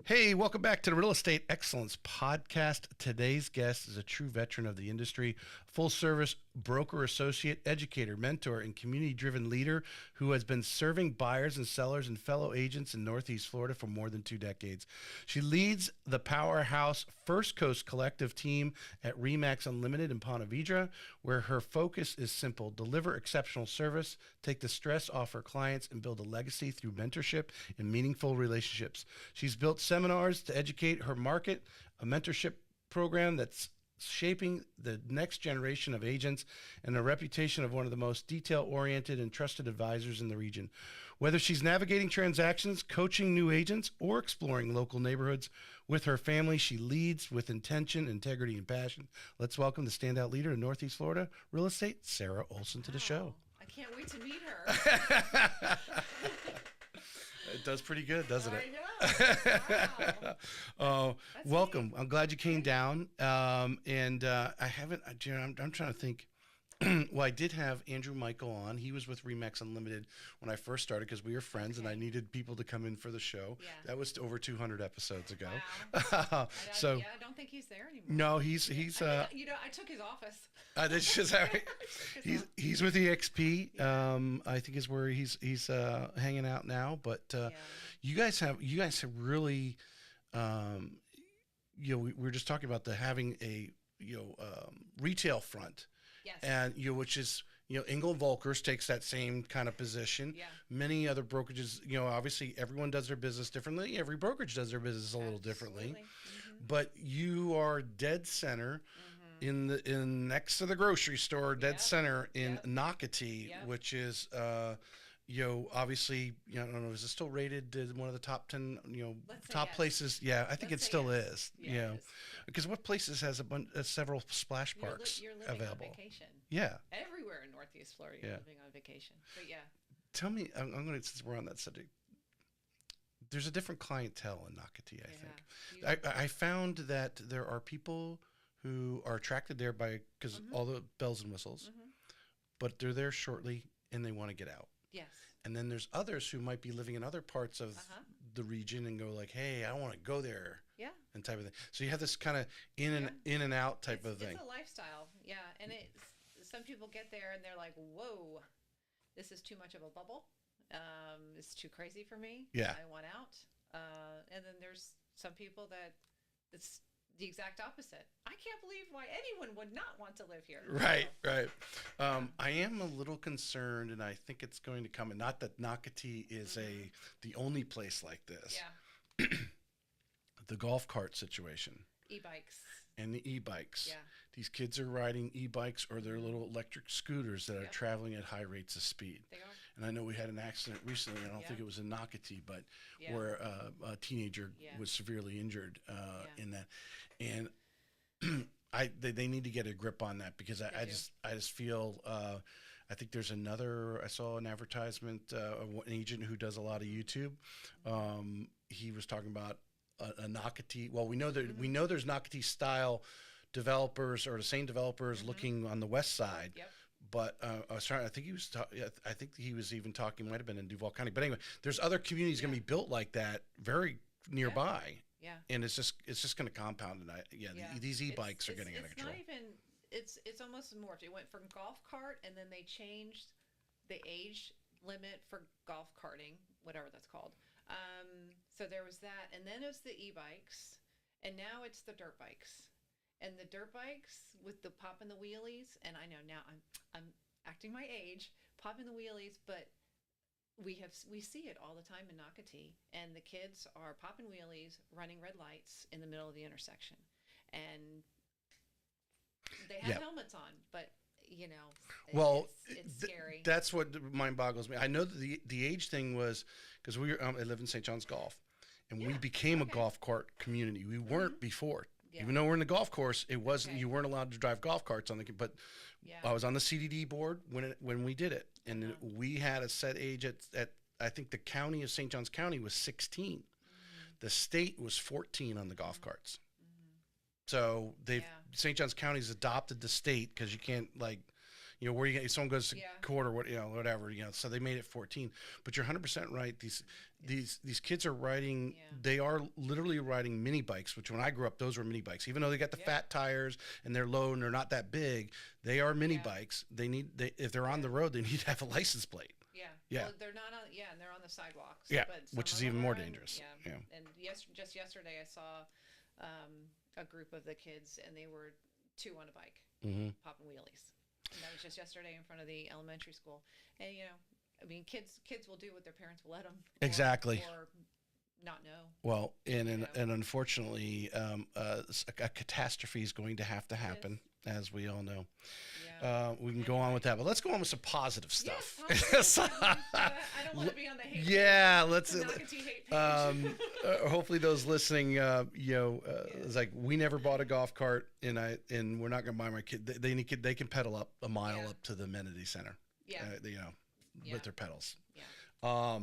Hey, welcome back to the Real Estate Excellence Podcast. Today's guest is a true veteran of the industry, full service broker, associate, educator, mentor, and community driven leader who has been serving buyers and sellers and fellow agents in Northeast Florida for more than 2 decades. She leads the powerhouse First Coast Collective team at RE/MAX Unlimited in Ponte Vedra, where her focus is simple: deliver exceptional service, take the stress off her clients, and build a legacy through mentorship and meaningful relationships. She's built seminars to educate her market, a mentorship program that's shaping the next generation of agents, and a reputation of one of the most detail-oriented and trusted advisors in the region. Whether she's navigating transactions, coaching new agents, or exploring local neighborhoods with her family, she leads with intention, integrity, and passion. Let's welcome the standout leader in Northeast Florida real estate, Sarah Olson, to the show. I can't wait to meet her. It does pretty good, doesn't it? I know. Wow. Welcome. Neat. I'm glad you came down. I haven't, I'm trying to think. Well, I did have Andrew Michael on. He was with RE/MAX Unlimited when I first started because we were friends and I needed people to come in for the show. Yeah. That was over 200 episodes ago. Wow. So I don't think he's there anymore. no, he's I took his office. This is he's with EXP. I think is where he's hanging out now. But you guys have really, we were just talking about having a retail front. Yes. And which is Engel Volkers takes that same kind of position. Yeah. Many other brokerages, obviously everyone does their business differently. Every brokerage does their business a little differently. Mm-hmm. But you are dead center in next to the grocery store, dead center in Nocatee, which is obviously, I don't know, is it still rated as one of the top 10, top places? Yeah, I think it still is. Yeah, because what places has several splash parks you're living available? on vacation. Yeah. Everywhere in Northeast Florida, you're living on vacation. But yeah. Tell me, I'm going to, since we're on that subject, there's a different clientele in Nocatee, I think. I found that there are people who are attracted there because all the bells and whistles, but they're there shortly and they want to get out. Yes. And then there's others who might be living in other parts of the region and go like, hey, I want to go there. Yeah. And type of thing. So you have this kind of in and out type of thing. It's a lifestyle. Yeah. And some people get there and they're like, whoa, this is too much of a bubble. It's too crazy for me. Yeah. I want out. And then there's some people that it's the exact opposite. I can't believe why anyone would not want to live here. Right. I am a little concerned, and I think it's going to come. And not that Nocatee is the only place like this. Yeah. The golf cart situation. E-bikes. And the e-bikes. Yeah. These kids are riding e-bikes or their little electric scooters that are traveling at high rates of speed. They are. And I know we had an accident recently. I don't think it was in Nocatee, but where a teenager was severely injured in that. And they need to get a grip on that because I just feel I think there's I saw an advertisement of an agent who does a lot of YouTube. He was talking about a Nocatee. Well, we know there's Nocatee style developers or the same developers looking on the west side. Yep. But I was trying. I think he was even talking. Might have been in Duval County. But anyway, there's other communities going to be built like that very nearby. Yeah. And it's just going to compound. And these e-bikes are getting out of control. It's not even. It's almost morphed. It went from golf cart, and then they changed the age limit for golf karting, whatever that's called. So there was that, and then it's the e-bikes, and now it's the dirt bikes. And the dirt bikes with the popping the wheelies, and I know now I'm acting my age, popping the wheelies, but we see it all the time in Nocatee, and the kids are popping wheelies, running red lights in the middle of the intersection, and they have helmets on, but it's scary. That's what mind boggles me. I know that the age thing was because I live in St. John's Golf, and we became a golf cart community. We weren't before. Yeah. Even though we're in the golf course, it wasn't. You weren't allowed to drive golf carts on the. But I was on the CDD board when we did it, and we had a set age at I think the county of St. John's County was 16. The state was 14 on the golf carts. So St. John's County's adopted the state because you can't You know, where you get someone goes to Yeah. court or what, you know, whatever, you know. So they made it 14. But you're 100% right. These kids are riding. Yeah. They are literally riding mini bikes. Which when I grew up, those were mini bikes. Even though they got the Yeah. fat tires and they're low and they're not that big, they are mini Yeah. bikes. If they're on the road, they need to have a license plate. Yeah. Yeah. Well, they're not on. Yeah, and they're on the sidewalks. Yeah, But which some is of even them more are on- dangerous. Yeah. And just yesterday, I saw a group of the kids, and they were 2 on a bike, Mm-hmm. popping wheelies. And that was just yesterday in front of the elementary school. And you know, I mean, kids will do what their parents will let them. Exactly. Or not know. Well, and You know. unfortunately, a catastrophe is going to have to happen, as we all know. Yeah. We can go on with that, but let's go on with some positive stuff. Yes, I don't want to be on the hate. Yeah, page, let's. the Nocatee hate page. Hopefully, those listening, it's like we never bought a golf cart, and we're not going to buy my kid. They can pedal up a mile Yeah. up to the amenity center. Yeah. With their pedals. Yeah.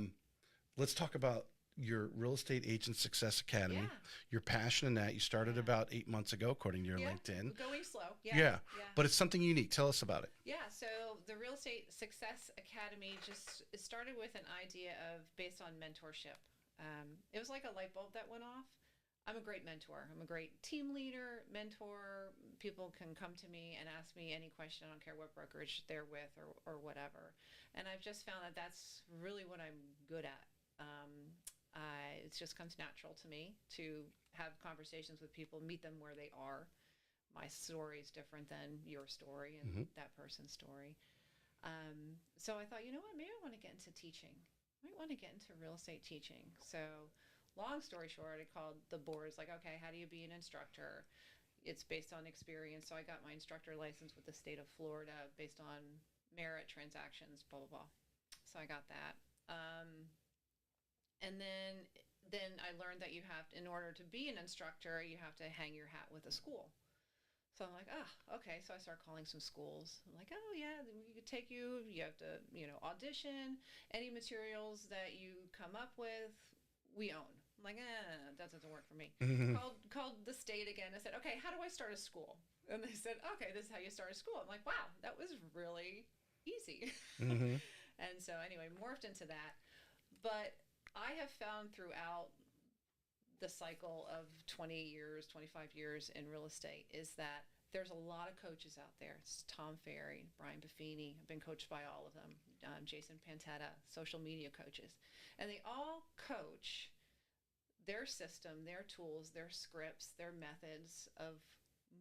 Let's talk about your Real Estate Agent Success Academy. Yeah. Your passion in that. You started Yeah. about 8 months ago, according to your Yeah. LinkedIn. Going slow. Yeah. Yeah. But it's something unique. Tell us about it. Yeah, so the Real Estate Success Academy it started with an idea of based on mentorship. It was like a light bulb that went off. I'm a great mentor. I'm a great team leader, mentor. People can come to me and ask me any question. I don't care what brokerage they're with or whatever. And I've just found that that's really what I'm good at. It just comes natural to me to have conversations with people, meet them where they are. My story is different than your story and that person's story. So I thought, you know what, maybe I want to get into teaching. I might want to get into real estate teaching. So long story short, I called the board. It's like, okay, how do you be an instructor? It's based on experience. So I got my instructor license with the state of Florida based on merit transactions, blah, blah, blah. So I got that. And then I learned that you have to, in order to be an instructor, you have to hang your hat with a school. So I'm like, okay. So I start calling some schools. I'm like, oh yeah, we could take you. You have to, audition. Any materials that you come up with, we own. I'm like, that doesn't work for me. Called the state again. I said, okay, how do I start a school? And they said, okay, this is how you start a school. I'm like, wow, that was really easy. And so anyway, morphed into that. But I have found throughout the cycle of 20 years, 25 years in real estate is that there's a lot of coaches out there. It's Tom Ferry, Brian Buffini. I've been coached by all of them. Jason Pantetta, social media coaches. And they all coach their system, their tools, their scripts, their methods of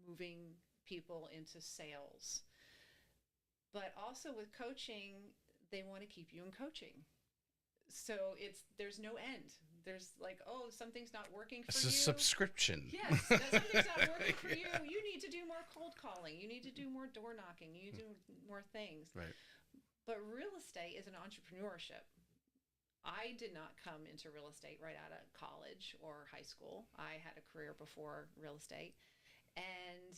moving people into sales. But also with coaching, they want to keep you in coaching. So there's no end. There's like, something's not working for you. It's a subscription. Yes, something's not working for you. You need to do more cold calling. You need to do more door knocking. You need to do more things. Right. But real estate is an entrepreneurship. I did not come into real estate right out of college or high school. I had a career before real estate. And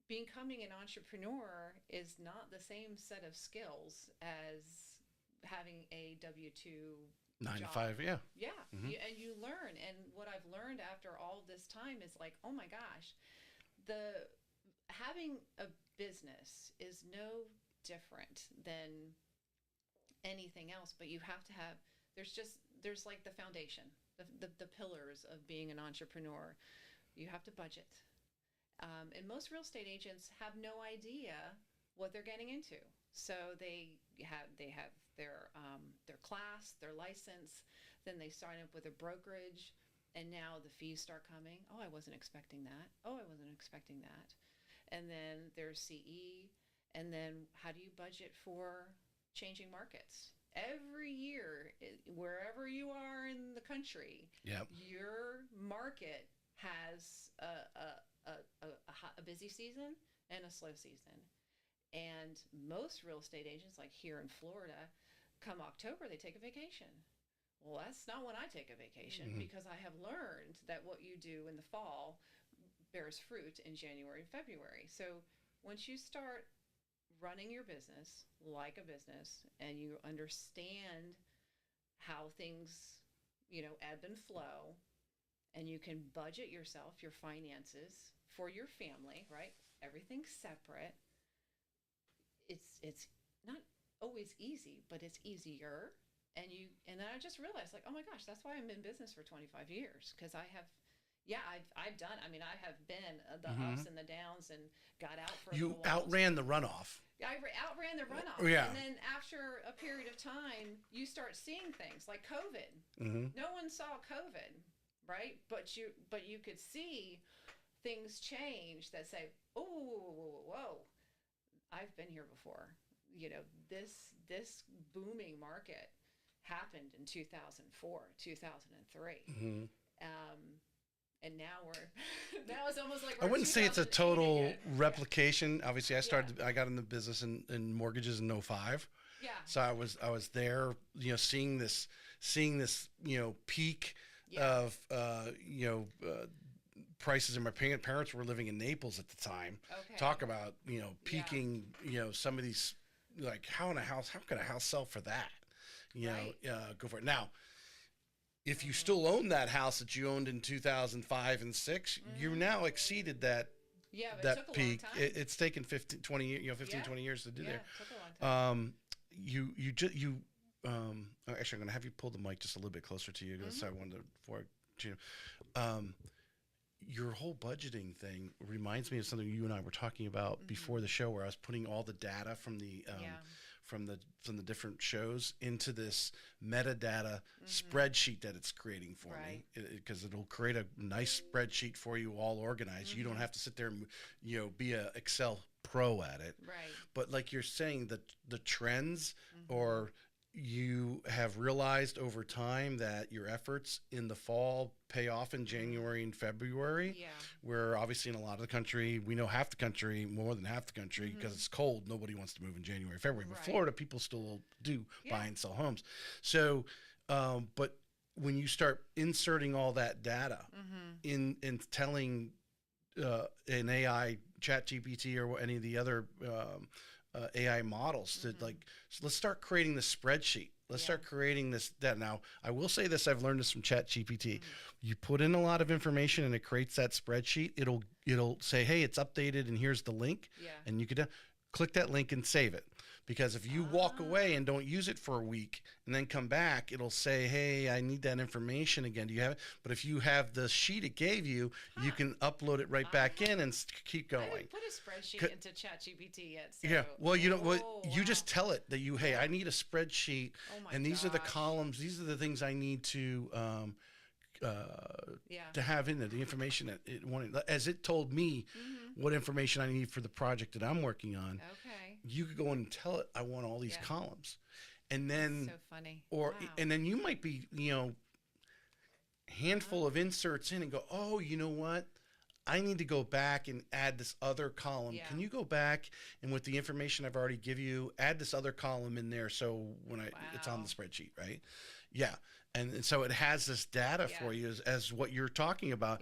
becoming an entrepreneur is not the same set of skills as having a W-2 9 job. to 5, yeah. Yeah, and you learn. And what I've learned after all this time is like, oh my gosh, having a business is no different than anything else, but you have to have, there's like the foundation, the pillars of being an entrepreneur. You have to budget. And most real estate agents have no idea what they're getting into. So they have their class, their license, then they sign up with a brokerage, and now the fees start coming. Oh, I wasn't expecting that. Oh, I wasn't expecting that. And then there's CE, and then how do you budget for changing markets? Every year, wherever you are in the country, your market has a busy season and a slow season. And most real estate agents, like here in Florida, come October, they take a vacation. Well, that's not when I take a vacation because I have learned that what you do in the fall bears fruit in January and February. So once you start running your business like a business and you understand how things, ebb and flow, and you can budget yourself, your finances for your family, right? Everything's separate. it's not always easy, but it's easier. And then I just realized, like, oh my gosh, that's why I'm in business for 25 years, because I've done. I mean, I have been the ups and the downs, and got out for a You little while. outran the runoff. Outran the runoff. Yeah. And then after a period of time, you start seeing things like COVID. No one saw COVID, right? But you could see things change that say, oh, whoa, I've been here before. You know, this booming market happened in 2004, 2003. And now now it's almost like I wouldn't say it's a 2008 total again. replication. Obviously, I got in the business in mortgages in 05. Yeah. So I was there, you know, seeing this, you know, peak of, prices. And my parents were living in Naples at the time. Okay. Talk about, you know, peaking, you know, some of these, like, how can a house sell for that? You know, go for it. Now, if you still own that house that you owned in 2005 and 6, you now exceeded that. Yeah, but that it took a peak. long time. It's taken 15, 20 years, you know, 15, 20 years to do Yeah, there. it took a long time. Actually, I'm going to have you pull the mic just a little bit closer to you. So I wanted to, before your whole budgeting thing reminds me of something you and I were talking about before the show, where I was putting all the data from the, from the different shows into this metadata spreadsheet that it's creating for me, because it'll create a nice spreadsheet for you, all organized. You don't have to sit there and, you know, be a Excel pro at it. Right. But like you're saying, the trends, or you have realized over time that your efforts in the fall pay off in January and February, where obviously in a lot of the country, we know half the country, more than half the country, because it's cold, nobody wants to move in January, February. But Florida, people still do buy and sell homes. So, but when you start inserting all that data in telling an AI, ChatGPT, or any of the other AI models, to like, so let's start creating the spreadsheet. Let's start creating this data. Now, I will say this, I've learned this from ChatGPT. You put in a lot of information and it creates that spreadsheet. It'll say, hey, it's updated and here's the link. And you could click that link and save it. Because if you walk away and don't use it for a week and then come back, it'll say, hey, I need that information again. Do you have it? But if you have the sheet it gave you, you can upload it right back in and keep going. I didn't put a spreadsheet into ChatGPT yet. So. Yeah. Well, you know, you just tell it that hey, I need a spreadsheet, and these are the columns. These are the things I need to have in there, the information that it wanted. As it told me what information I need for the project that I'm working on. Okay. You could go in and tell it, I want all these columns. And then, that's so funny. And then you might be, you know, handful of inserts in and go, oh, you know what? I need to go back and add this other column. Can you go back and with the information I've already give you, add this other column in there, so when it's on the spreadsheet, right? Yeah. And so it has this data for you as what you're talking about.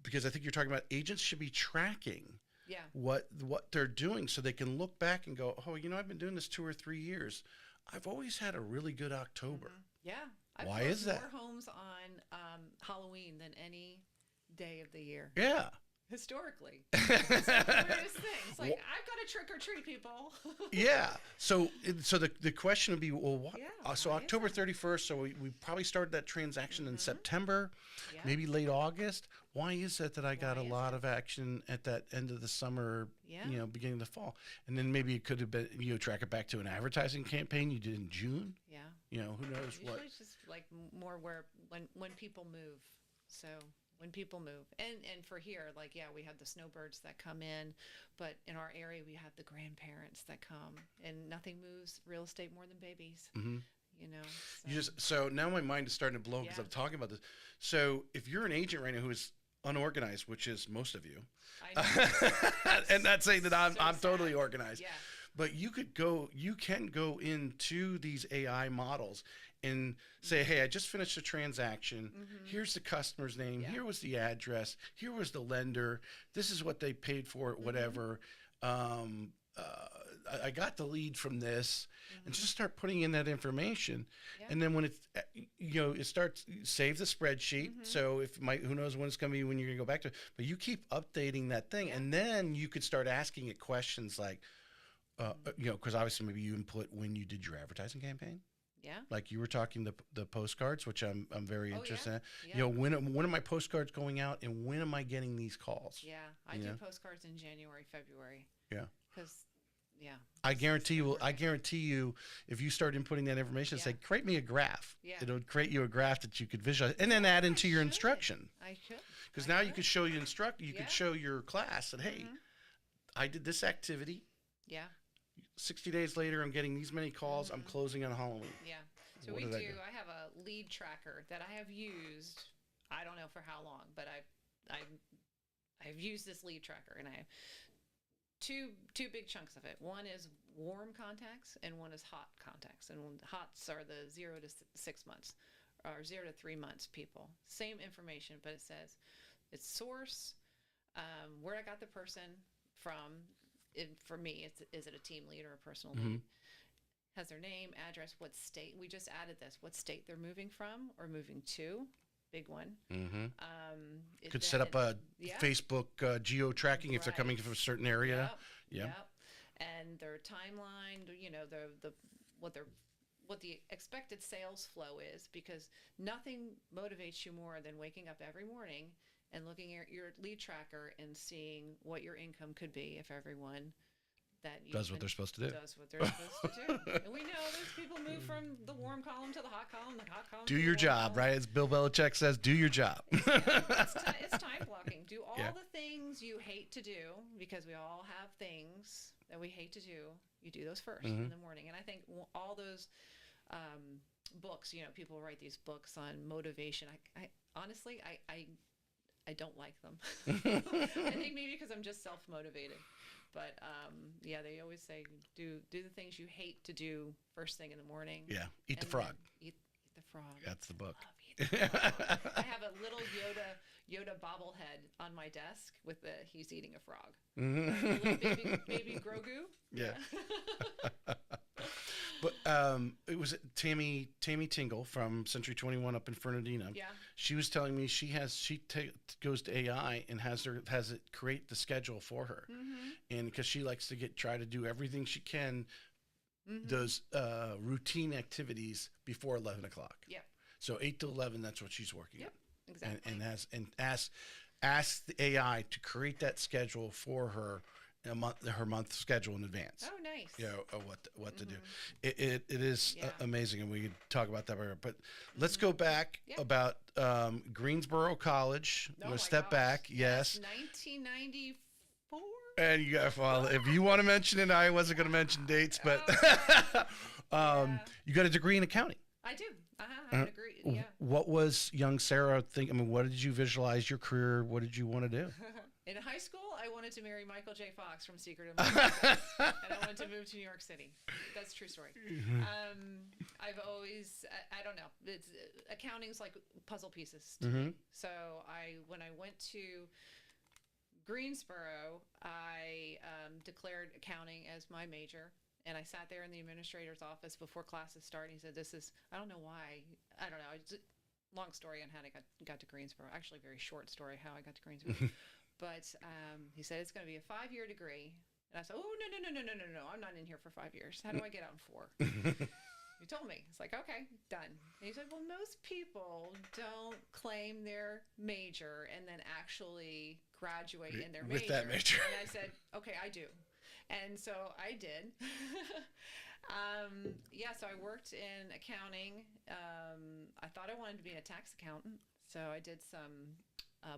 Because I think you're talking about agents should be tracking what they're doing, so they can look back and go, oh, you know, I've been doing this 2 or 3 years. I've always had a really good October. Why is that? More homes on Halloween than any day of the year. Yeah. Historically. It's like the weirdest thing. It's like, I've got to trick or treat people. So the question would be, well, what? So why October 31st, so we probably started that transaction in September, maybe late August. Why is that I got a lot of action at that end of the summer, you know, beginning of the fall? And then maybe it could have been, you know, track it back to an advertising campaign you did in June. You know, who knows what. Usually it's just like more where when people move. So when people move. And for here, like, we have the snowbirds that come in, but in our area, we have the grandparents that come, and nothing moves real estate more than babies, you know. So now my mind is starting to blow because I'm talking about this. So if you're an agent right now who is unorganized, which is most of you, I know. and not saying that I'm totally organized, but you can go into these AI models and say, hey, I just finished a transaction. Here's the customer's name. Here was the address. Here was the lender. This is what they paid for it, whatever. I got the lead from this, and just start putting in that information. And then when it's, you know, it starts, save the spreadsheet. So who knows when it's going to be, when you're going to go back to it, but you keep updating that thing. And then you could start asking it questions like, because obviously maybe you input when you did your advertising campaign. Yeah. Like you were talking the postcards, which I'm very interested in. Yeah. When are my postcards going out, and when am I getting these calls? Yeah, I do postcards in January, February. Yeah. Because, yeah. I guarantee you, if you start inputting that information, say, create me a graph. Yeah. It'll create you a graph that you could visualize, and then add into your instruction. I should. Because now you could show you could show your class that, hey, I did this activity. Yeah. 60 days later, I'm getting these many calls. I'm closing on Halloween. Yeah. So I have a lead tracker that I have used. I don't know for how long, but I've used this lead tracker, and I have two big chunks of it. One is warm contacts, and one is hot contacts. And hots are the 0 to 6 months, or 0 to 3 months people. Same information, but it says its source, where I got the person from. For me, is it a team lead or a personal lead? Has their name, address, what state. We just added this. What state they're moving from or moving to. Big one. Could set up a Facebook geo-tracking if they're coming from a certain area. Yep. And their timeline, what the expected sales flow is, because nothing motivates you more than waking up every morning and looking at your lead tracker and seeing what your income could be if everyone that does what they're supposed to do. Does what they're supposed to do. And we know those people move from the warm column to the hot column, the hot column. Do your job, right? As Bill Belichick says, do your job. It's time blocking. Do all the things you hate to do, because we all have things that we hate to do. You do those first in the morning. And I think all those books, people write these books on motivation. I honestly don't like them. I think maybe because I'm just self-motivated. But, they always say do the things you hate to do first thing in the morning. Yeah, eat the frog. Eat the frog. That's the book. Love eat the frog. I have a little Yoda bobblehead on my desk with he's eating a frog. Little baby Grogu. Yeah. But it was Tammy Tingle from Century 21 up in Fernandina. Yeah. She was telling me she goes to AI and has it create the schedule for her, and because she likes to try to do everything she can, those routine activities before 11 o'clock. Yep. So 8 to 11, that's what she's working. Yep. Exactly. And ask the AI to create that schedule for her. Her month schedule in advance. Oh, nice. What to do. It is amazing, and we could talk about that later. But let's go back about Greensboro College. I'm going to step back. Yes. 1994. And if you want to mention it, I wasn't going to mention dates, but you got a degree in accounting. I do. I have a degree. Yeah. What was young Sarah think? I mean, what did you visualize your career? What did you want to do? In high school, I wanted to marry Michael J. Fox from Secret of America, and I wanted to move to New York City. That's a true story. I've always, I don't know, accounting's like puzzle pieces to me. So when I went to Greensboro, I declared accounting as my major. And I sat there in the administrator's office before classes started. He said, I don't know why. I don't know. It's a long story on how I got to Greensboro. Actually, a very short story how I got to Greensboro. But he said, it's going to be a 5-year degree. And I said, oh, no. I'm not in here for 5 years. How do I get out in 4? He told me. It's like, okay, done. And he said, well, most people don't claim their major and then actually graduate in their major. With that major. And I said, okay, I do. And so I did. So I worked in accounting. I thought I wanted to be a tax accountant. So I did some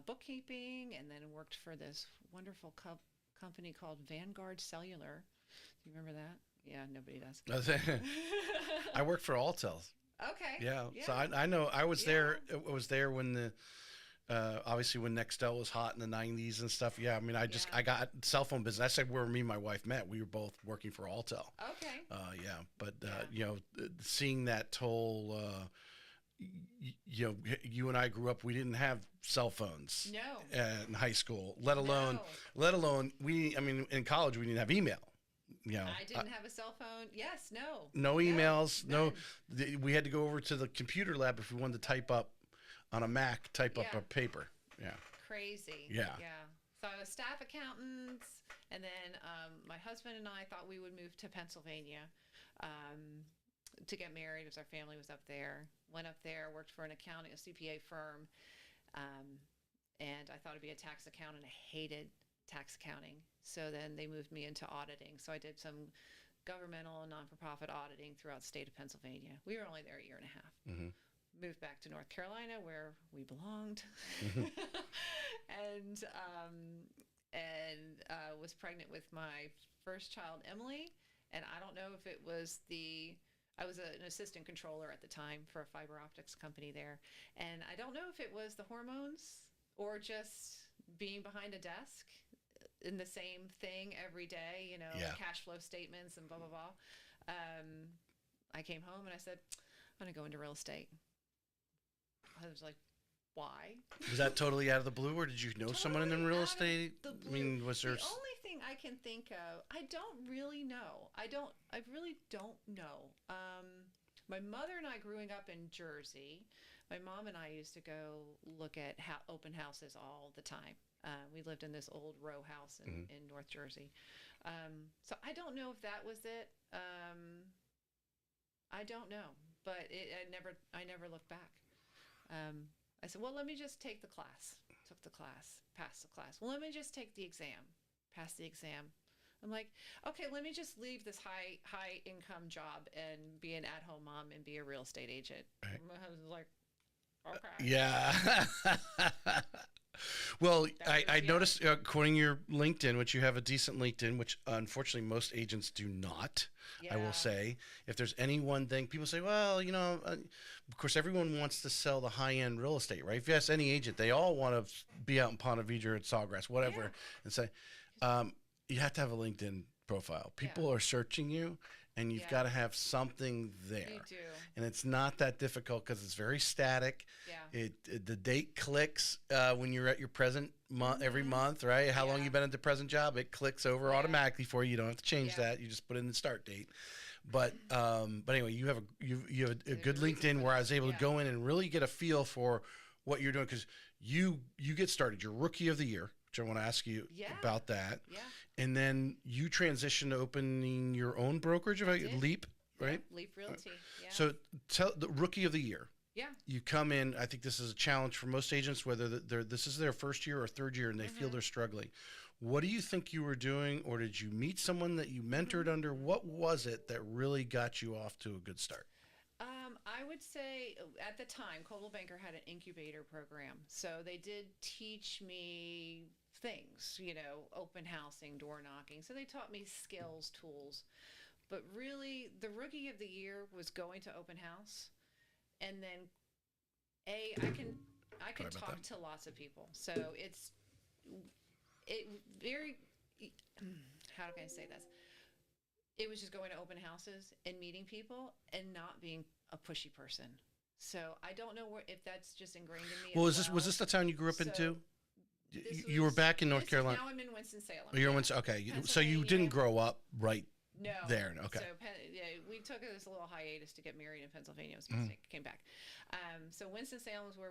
bookkeeping and then worked for this wonderful company called Vanguard Cellular. Do you remember that? Yeah, nobody does. I worked for Altel. Okay. Yeah. So I know I was there. I was there when the obviously when Nextel was hot in the 90s and stuff. Yeah, I mean, I got cell phone business. That's like where me and my wife met. We were both working for Altel. Okay. Seeing that whole, you and I grew up. We didn't have cell phones. No. In high school, let alone in college we didn't have email. I didn't have a cell phone. Yes. No. No emails. No. We had to go over to the computer lab if we wanted to type up on a Mac, up a paper. Yeah. Crazy. Yeah. Yeah. So I was staff accountants, and then my husband and I thought we would move to Pennsylvania to get married because our family was up there. Went up there, worked for a CPA firm, and I thought I'd be a tax accountant. I hated tax accounting. So then they moved me into auditing. So I did some governmental and non-for-profit auditing throughout the state of Pennsylvania. We were only there a year and a half. Mm-hmm. Moved back to North Carolina where we belonged, and was pregnant with my first child, Emily. And I don't know if it was I was an assistant controller at the time for a fiber optics company there. And I don't know if it was the hormones or just being behind a desk in the same thing every day, cash flow statements and blah, blah, blah. I came home and I said, I'm going to go into real estate. I was like, why? Was that totally out of the blue, or did you know someone in real estate? I mean, was there... The only thing I can think of, I don't really know. I really don't know. My mother and I growing up in Jersey, my mom and I used to go look at open houses all the time. We lived in this old row house in North Jersey. So I don't know if that was it. I don't know, but I never looked back. I said, well, let me just take the class. Took the class, passed the class. Well, let me just take the exam, passed the exam. I'm like, okay, let me just leave this high income job and be an at-home mom and be a real estate agent. Right. My husband's like, okay. Yeah. Well, I noticed, according to your LinkedIn, which you have a decent LinkedIn, which unfortunately most agents do not, I will say. If there's any one thing, people say, well, of course, everyone wants to sell the high-end real estate, right? If you ask any agent, they all want to be out in Ponte Vedra at Sawgrass, whatever, and say, you have to have a LinkedIn profile. People are searching you, and you've got to have something there. You do. And it's not that difficult because it's very static. Yeah. The date clicks when you're at your present month every month, right? How long you've been at the present job, it clicks over automatically for you. You don't have to change that. You just put in the start date. But anyway, you have a good LinkedIn where I was able to go in and really get a feel for what you're doing, because you get started. You're Rookie of the Year, which I want to ask you about that. Yeah. And then you transition to opening your own brokerage, Leap, right? Yeah, Leap Realty. Yeah. So tell the Rookie of the Year. Yeah. You come in, I think this is a challenge for most agents, whether this is their first year or third year and they feel they're struggling. What do you think you were doing, or did you meet someone that you mentored under? What was it that really got you off to a good start? I would say at the time, Coldwell Banker had an incubator program. So they did teach me things, open housing, door knocking. So they taught me skills, tools. But really, the Rookie of the Year was going to open house. And then I can talk to lots of people. So how can I say this? It was just going to open houses and meeting people and not being a pushy person. So I don't know if that's just ingrained in me. Well, was this the town you grew up in too? You were back in North Carolina. Now I'm in Winston-Salem. Oh, you're in Winston. Okay, so you didn't grow up right there. Okay. So we took this little hiatus to get married in Pennsylvania. It was a mistake. Came back. So Winston-Salem is where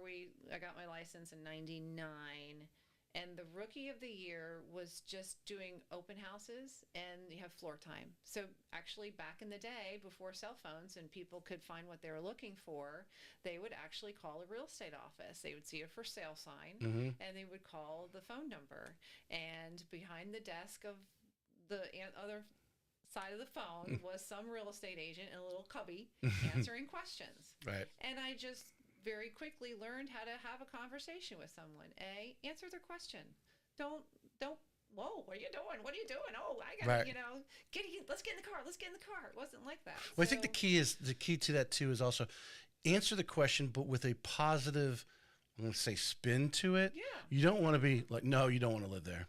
I got my license in '99. And the Rookie of the Year was just doing open houses, and you have floor time. So actually back in the day, before cell phones and people could find what they were looking for, they would actually call a real estate office. They would see a for sale sign, and they would call the phone number. And behind the desk of the other side of the phone was some real estate agent in a little cubby answering questions. Right. And I just very quickly learned how to have a conversation with someone. Answer their question. Don't. Whoa, what are you doing? What are you doing? Oh, I got let's get in the car. Let's get in the car. It wasn't like that. Well, I think the key to that too is also answer the question, but with a positive, I'm going to say, spin to it. Yeah. You don't want to be like, no, you don't want to live there.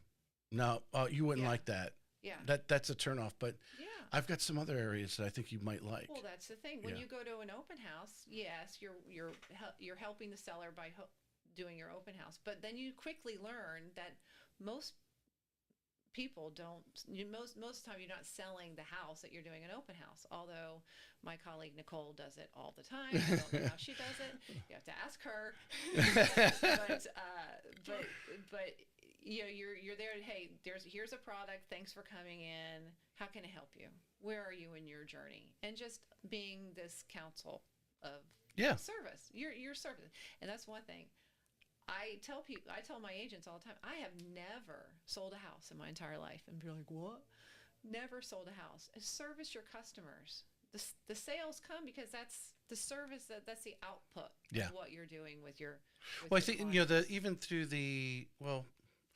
No, you wouldn't like that. Yeah. That's a turnoff. But I've got some other areas that I think you might like. Well, that's the thing. When you go to an open house, yes, you're helping the seller by doing your open house, but then you quickly learn that most people don't. Most of the time, you're not selling the house that you're doing an open house. Although my colleague Nicole does it all the time. I don't know how she does it. You have to ask her. But you're there. Hey, here's a product. Thanks for coming in. How can I help you? Where are you in your journey? And just being this counsel of Yeah. service. You're service, and that's one thing. I tell people, I tell my agents all the time, I have never sold a house in my entire life, and be like, what? Never sold a house. Service your customers. The sales come because that's the service, that's the output Yeah. of what you're doing with your. With Well, I your think clients. even through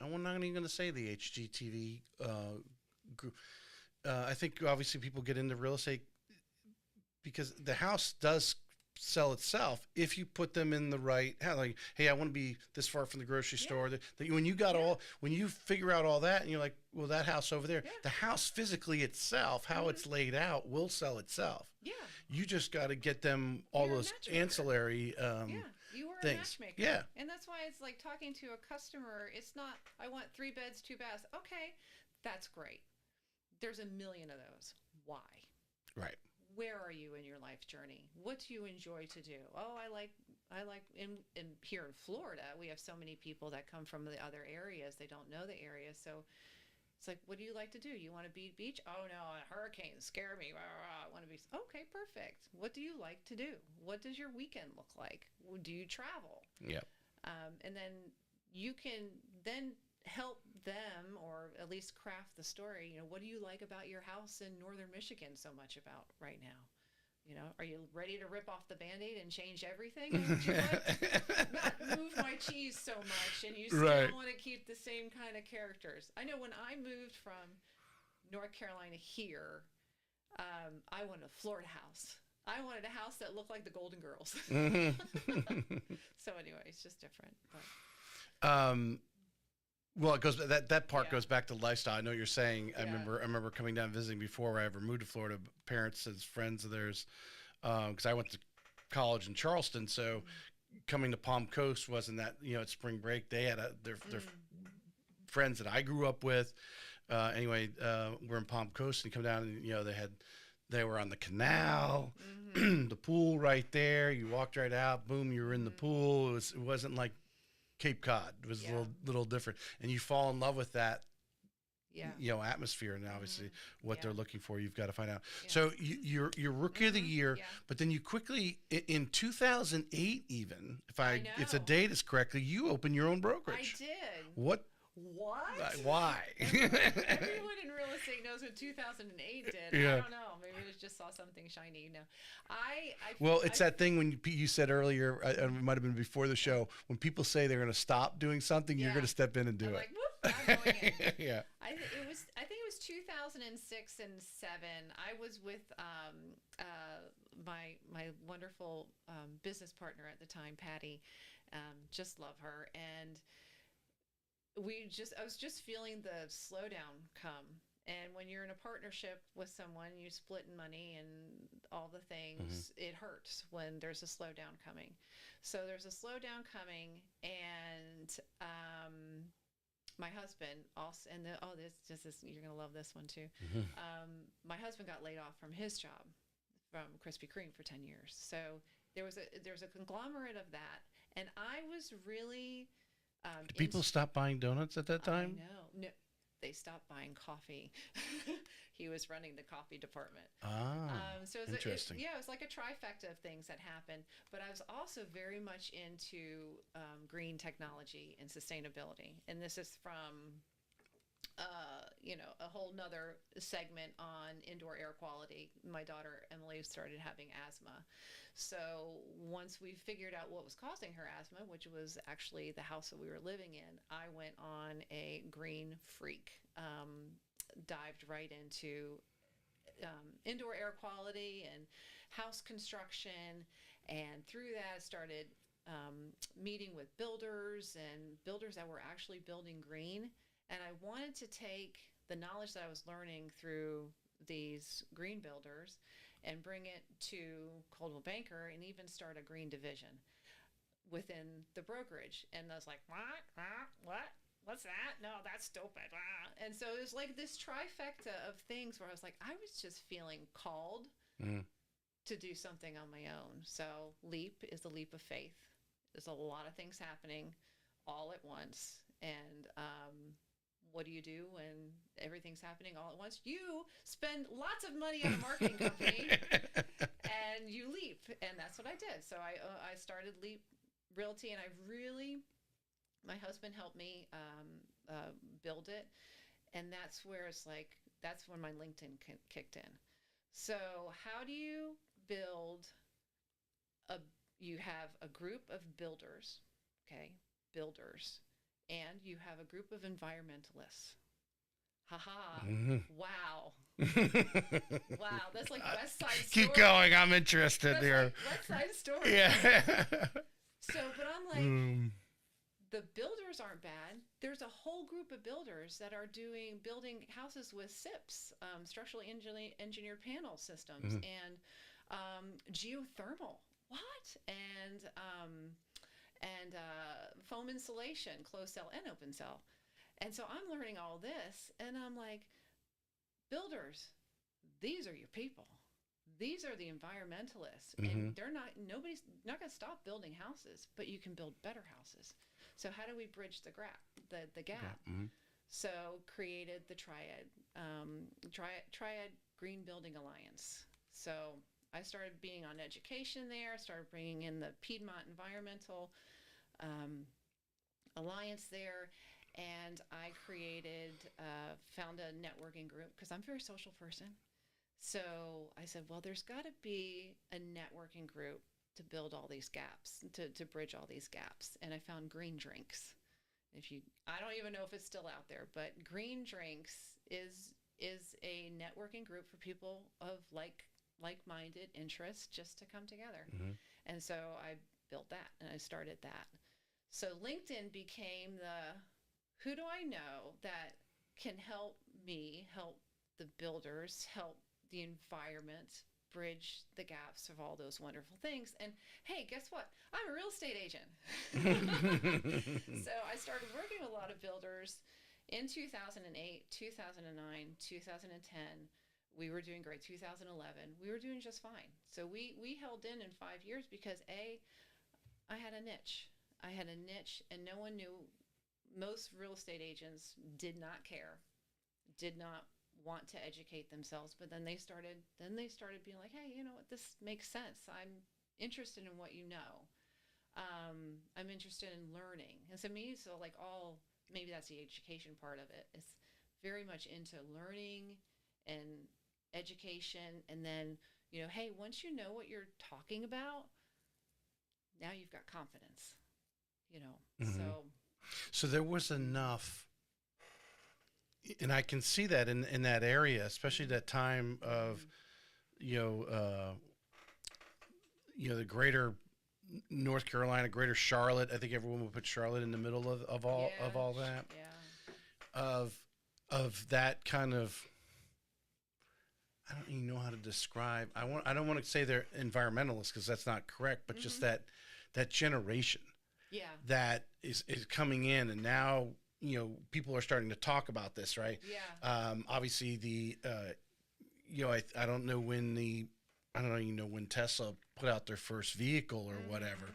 I'm not even going to say the HGTV group. I think obviously people get into real estate because the house does sell itself if you put them in the right, like, hey, I want to be this far from the grocery Yeah. store. When you got Yeah. when you figure out all that and you're like, well, that house over there, Yeah. the house physically itself, how it's laid out, will sell itself. Yeah. You just got to get them all You're a those matchmaker. ancillary Yeah, you are a things. matchmaker. Yeah. And that's why it's like talking to a customer. It's not, I want 3 beds, 2 baths. Okay, that's great. There's a million of those. Why? Right. Where are you in your life journey? What do you enjoy to do? Oh, I like in here in Florida, we have so many people that come from the other areas. They don't know the area. So it's like, what do you like to do? You want to be beach? Oh no, hurricanes scare me. I want to be okay, perfect. What do you like to do? What does your weekend look like? Do you travel? Yeah. And then you can then help them, or at least craft the story. What do you like about your house in northern Michigan so much about right now? Are you ready to rip off the Band-Aid and change everything? Or would you like not move my cheese so much, and you still Right. want to keep the same kind of characters? I know when I moved from North Carolina here, I wanted a Florida house. I wanted a house that looked like the Golden Girls. So anyway, it's just different. But. Well, it goes that part Yeah. goes back to lifestyle. I know what you're saying. I Yeah. remember coming down visiting before I ever moved to Florida. Parents as friends of theirs, because I went to college in Charleston, so coming to Palm Coast wasn't that at spring break. They had their friends that I grew up with. Anyway, we're in Palm Coast and come down and they were on the canal, the pool right there. You walked right out, boom, you were in the pool. It wasn't like Cape Cod. It was Yeah. a little different, and you fall in love with that Yeah. atmosphere, and obviously what Yeah. they're looking for, you've got to find out. Yeah. So you're rookie of the year, Yeah. but then you quickly in 2008, even if the know. date is correctly, you opened your own I brokerage. did. What? Why? Everyone in real estate knows what 2008 did. Yeah. I don't know. Maybe it just saw something shiny. No, Well, it's that thing when you said earlier, it might have been before the show, when people say they're going to stop doing something, you're Yeah. going to step in and do I'm it. like, whoop, I'm going in. Yeah. I think it was 2006 and 2007. I was with my wonderful business partner at the time, Patty. Just love her, and I was just feeling the slowdown come. And when you're in a partnership with someone, you split in money and all the things, it hurts when there's a slowdown coming. So there's a slowdown coming, and my husband also, and you're gonna love this one too. My husband got laid off from his job from Krispy Kreme for 10 years. So there was a conglomerate of that, and I was really. Did people stop buying donuts at that time? I know. No, they stopped buying coffee. He was running the coffee department. So it was interesting. it was like a trifecta of things that happened. But I was also very much into green technology and sustainability. And this is from, a whole nother segment on indoor air quality. My daughter, Emily, started having asthma. So once we figured out what was causing her asthma, which was actually the house that we were living in, I went on a green freak, dived right into indoor air quality and house construction. And through that, I started meeting with builders that were actually building green. And I wanted to take the knowledge that I was learning through these green builders and bring it to Coldwell Banker and even start a green division within the brokerage. And I was like, what? What's that? No, that's stupid. And so it was like this trifecta of things where I was like, I was just feeling called to do something on my own. So LEAP is a leap of faith. There's a lot of things happening all at once. And what do you do when everything's happening all at once? You spend lots of money on a marketing company and you leap. And that's what I did. So I started Leap Realty, and my husband helped me build it. And that's where that's when my LinkedIn kicked in. So how do you build you have a group of builders, okay, and you have a group of environmentalists. Haha. Mm-hmm. Wow. Wow. That's like West Side Story. Keep going. I'm interested That's here. like West Side Story. Yeah. So, but I'm like, the builders aren't bad. There's a whole group of builders that are building houses with SIPs, structurally engineered panel systems, and geothermal. What? And foam insulation, closed cell and open cell. And so I'm learning all this, and I'm like, builders, these are your people. These are the environmentalists, and nobody's not going to stop building houses, but you can build better houses. So how do we bridge the gap? So created the Triad Green Building Alliance. So I started being on education there. Started bringing in the Piedmont Environmental Alliance there, and I found a networking group because I'm a very social person. So I said, well, there's got to be a networking group to build all these gaps, to bridge all these gaps. And I found Green Drinks. I don't even know if it's still out there, but Green Drinks is a networking group for people of like-minded interests just to come together. And so I built that, and I started that. So LinkedIn became who do I know that can help me help the builders, help the environment, bridge the gaps of all those wonderful things. And hey, guess what? I'm a real estate agent. So I started working with a lot of builders in 2008, 2009, 2010. We were doing great. 2011, we were doing just fine. So we held in 5 years because I had a niche. And no one knew. Most real estate agents did not care, did not want to educate themselves. But then they started being like, hey, you know what? This makes sense. I'm interested in what you know. I'm interested in learning. And so maybe that's the education part of it. It's very much into learning and education. And then, hey, once you know what you're talking about, now you've got confidence, So there was enough, and I can see that in that area, especially that time of, the greater North Carolina, greater Charlotte. I think everyone would put Charlotte in the middle of all that. Yeah. Of that kind of, I don't even know how to describe. I don't want to say they're environmentalists because that's not correct, but just that generation. Yeah. That is coming in, and now people are starting to talk about this, right? Yeah. Obviously I don't know when Tesla put out their first vehicle or whatever,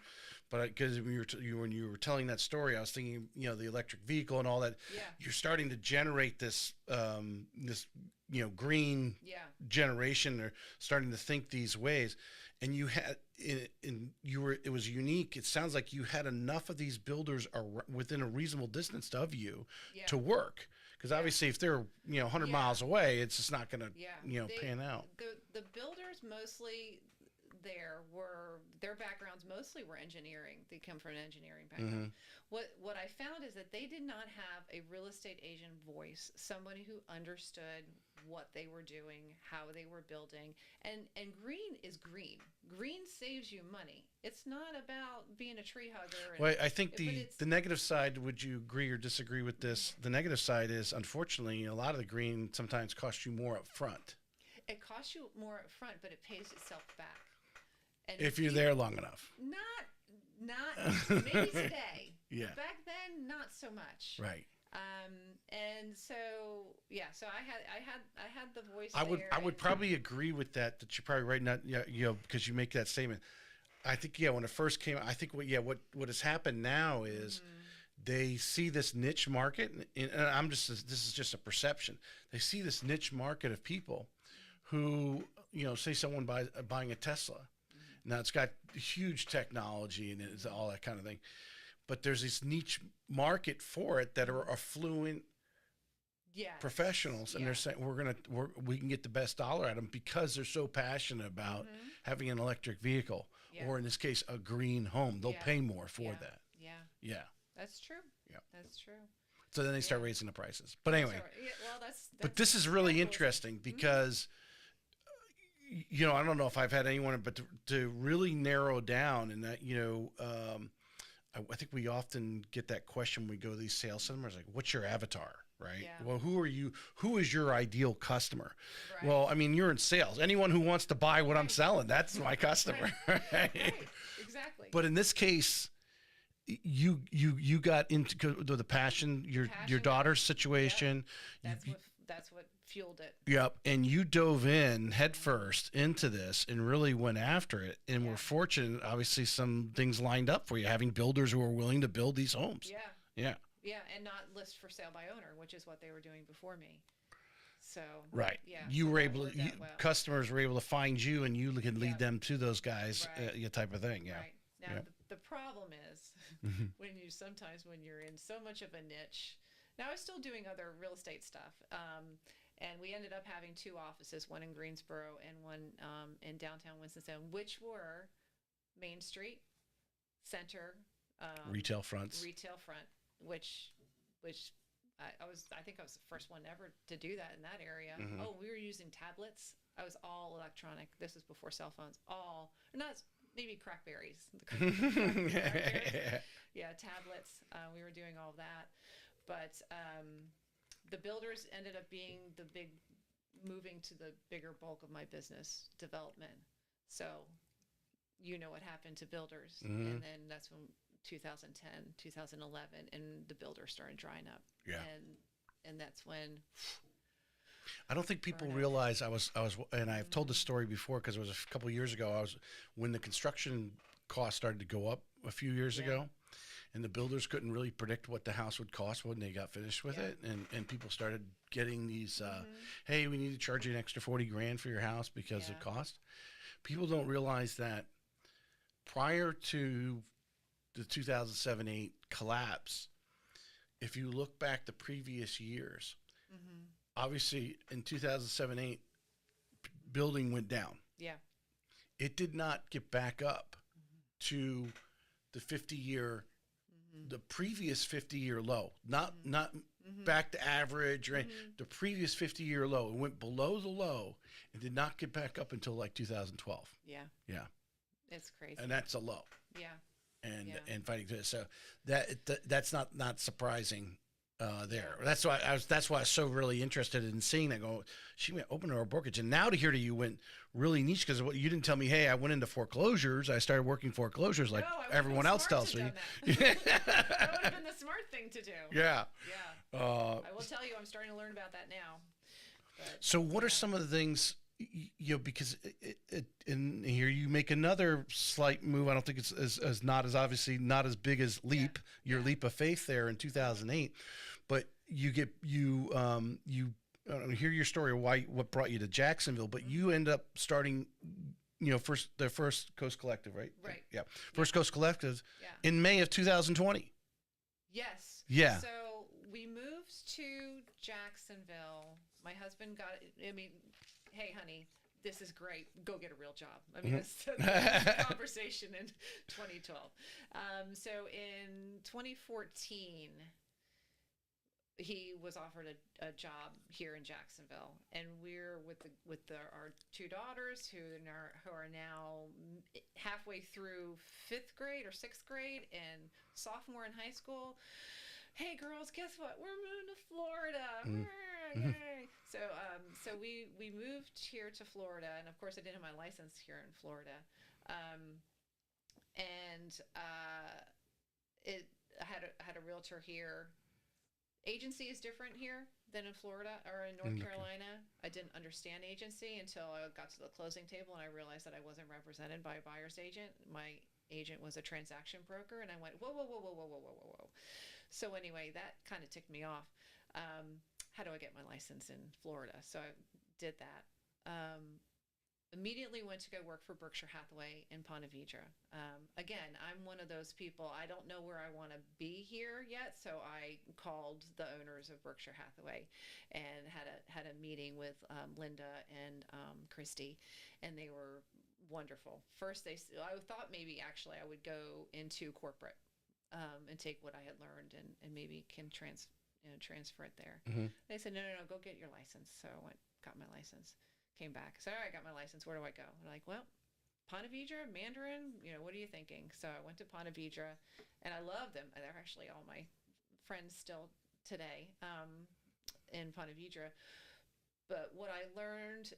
but because when you were telling that story, I was thinking the electric vehicle and all that. Yeah. You're starting to generate this green generation. They're starting to think these ways. And it was unique. It sounds like you had enough of these builders within a reasonable distance of you to work. Because obviously, if they're 100 miles away, it's just not going to pan out. The builders mostly their backgrounds mostly were engineering. They come from an engineering background. What I found is that they did not have a real estate agent voice, somebody who understood what they were doing, how they were building. And green is green. Green saves you money. It's not about being a tree hugger. Well, I think the negative side, would you agree or disagree with this? The negative side is, unfortunately, a lot of the green sometimes costs you more up front. It costs you more up front, but it pays itself back. And if you're there long enough. Not maybe today. Yeah. Back then, not so much. Right. And so so I had the voice. I would probably agree with that you're probably right. Not because you make that statement. I think when it first came, I think what has happened now is they see this niche market, and this is just a perception. They see this niche market of people who, say someone buying a Tesla. Now it's got huge technology and it's all that kind of thing, but there's this niche market for it that are affluent professionals, and they're saying we can get the best dollar at them because they're so passionate about having an electric vehicle, or in this case, a green home. They'll pay more for that. Yeah. That's true. Yeah. That's true. So then they start raising the prices. But anyway, that's but this is really interesting because, I don't know if I've had anyone, but to really narrow down, and that, I think we often get that question when we go to these sales seminars, like, what's your avatar? Right. Yeah. Well, who are you? Who is your ideal customer? Right. Well, I mean, you're in sales. Anyone who wants to buy what I'm selling, that's my customer. Right. Exactly. But in this case, you got into the passion, your daughter's situation. Yep. That's what fueled it. Yep. And you dove in headfirst into this and really went after it. And we're fortunate, obviously, some things lined up for you, having builders who are willing to build these homes. Yeah, and not list for sale by owner, which is what they were doing before me. So right, you were able to, customers were able to find you, and you can lead them to those guys, type of thing. Yeah. Right. Now the problem is when you're in so much of a niche. Now I was still doing other real estate stuff, and we ended up having two offices, one in Greensboro and one in downtown Winston-Salem, which were Main Street, center, retail front, which I think I was the first one ever to do that in that area. Oh, we were using tablets. I was all electronic. This was before cell phones. Maybe Crackberries. Tablets. We were doing all of that, but the builders ended up moving to the bigger bulk of my business development. So, what happened to builders, and then that's when 2010, 2011, and the builders started drying up. Yeah. And that's when I don't think people realize I was, and I've told this story before because it was a couple of years ago. When the construction costs started to go up a few years ago, and the builders couldn't really predict what the house would cost when they got finished with it, and people started getting these, hey, we need to charge you an extra $40,000 for your house because of cost. People don't realize that prior to the 2007-8 collapse, if you look back the previous years, obviously in 2007-8, building went down. Yeah. It did not get back up to the 50-year, the previous 50-year low, not back to average, right? The previous 50-year low. It went below the low and did not get back up until like 2012. Yeah. Yeah. It's crazy. And that's a low. Yeah. And fighting to it. So that's not surprising there. That's why I was so really interested in seeing that. She went open her brokerage, and now to hear that you went really niche, because you didn't tell me, hey, I went into foreclosures. I started working foreclosures like everyone else tells me. That would have been the smart thing to do. Yeah. Yeah. I will tell you, I'm starting to learn about that now. But, so what are some of the things? Because in here you make another slight move. I don't think it's as not as obviously not as big as Leap, your Leap of Faith there in 2008, but you hear your story of what brought you to Jacksonville, but you end up starting, the First Coast Collective, right? Right. Yeah. First Coast Collective in May of 2020. Yes. Yeah. So we moved to Jacksonville. My husband hey, honey, this is great. Go get a real job. I mean, that's the conversation in 2012. So in 2014, he was offered a job here in Jacksonville, and we're with our two daughters who are now halfway through 5th grade or 6th grade and sophomore in high school. Hey girls, guess what? We're moving to Florida. Yay. So we moved here to Florida, and of course I didn't have my license here in Florida. I had a realtor here. Agency is different here than in Florida or in North Carolina. I didn't understand agency until I got to the closing table, and I realized that I wasn't represented by a buyer's agent. My agent was a transaction broker, and I went, whoa. So anyway, that kind of ticked me off. How do I get my license in Florida? So I did that. Immediately went to go work for Berkshire Hathaway in Ponte Vedra. Again, I'm one of those people, I don't know where I want to be here yet, so I called the owners of Berkshire Hathaway and had a meeting with Linda and Christy, and they were wonderful. First, I thought maybe actually I would go into corporate and take what I had learned and maybe can transfer it there. Mm-hmm. They said, no, go get your license. So I went, got my license. Came back. So, all right, I got my license. Where do I go? They're like, well, Ponte Vedra, Mandarin, what are you thinking? So I went to Ponte Vedra, and I love them. They're actually all my friends still today in Ponte Vedra. But what I learned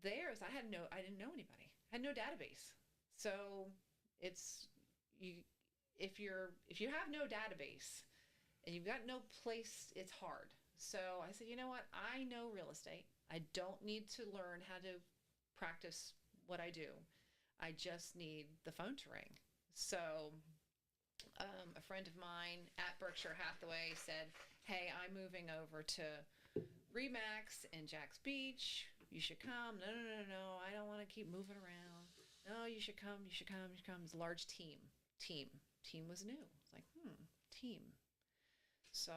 there is I didn't know anybody. I had no database. So it's if you have no database and you've got no place, it's hard. So I said, you know what? I know real estate. I don't need to learn how to practice what I do. I just need the phone to ring. So a friend of mine at Berkshire Hathaway said, hey, I'm moving over to Remax in Jacks Beach. You should come. No. I don't want to keep moving around. No, you should come. It's a large team. Team was new. It's like, team. So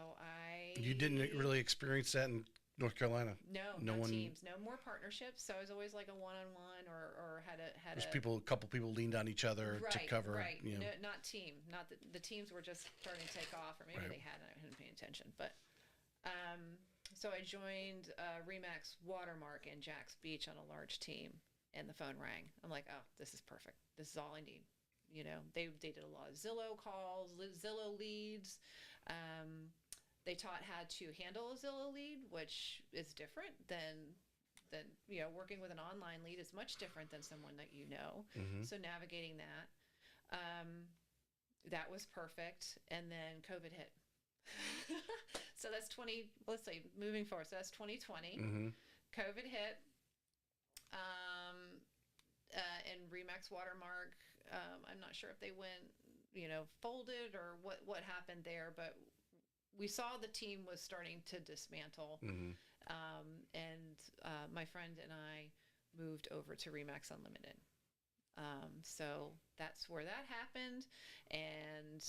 You didn't really experience that in North Carolina? No teams, no more partnerships. So I was always like a one-on-one or had a couple people leaned on each other to cover. Right. No, not team. Not the teams were just starting to take off, or maybe they hadn't. I hadn't paid attention. But so I joined Remax Watermark in Jacks Beach on a large team, and the phone rang. I'm like, oh, this is perfect. This is all I need. They did a lot of Zillow calls, Zillow leads. They taught how to handle a Zillow lead, which is different than working with an online lead is much different than someone that you know. Mm-hmm. So navigating that was perfect. And then COVID hit. So that's moving forward. So that's 2020. Mm-hmm. COVID hit. And Remax Watermark, I'm not sure if they went, folded or what happened there, but we saw the team was starting to dismantle. Mm-hmm. And my friend and I moved over to Remax Unlimited. So that's where that happened. And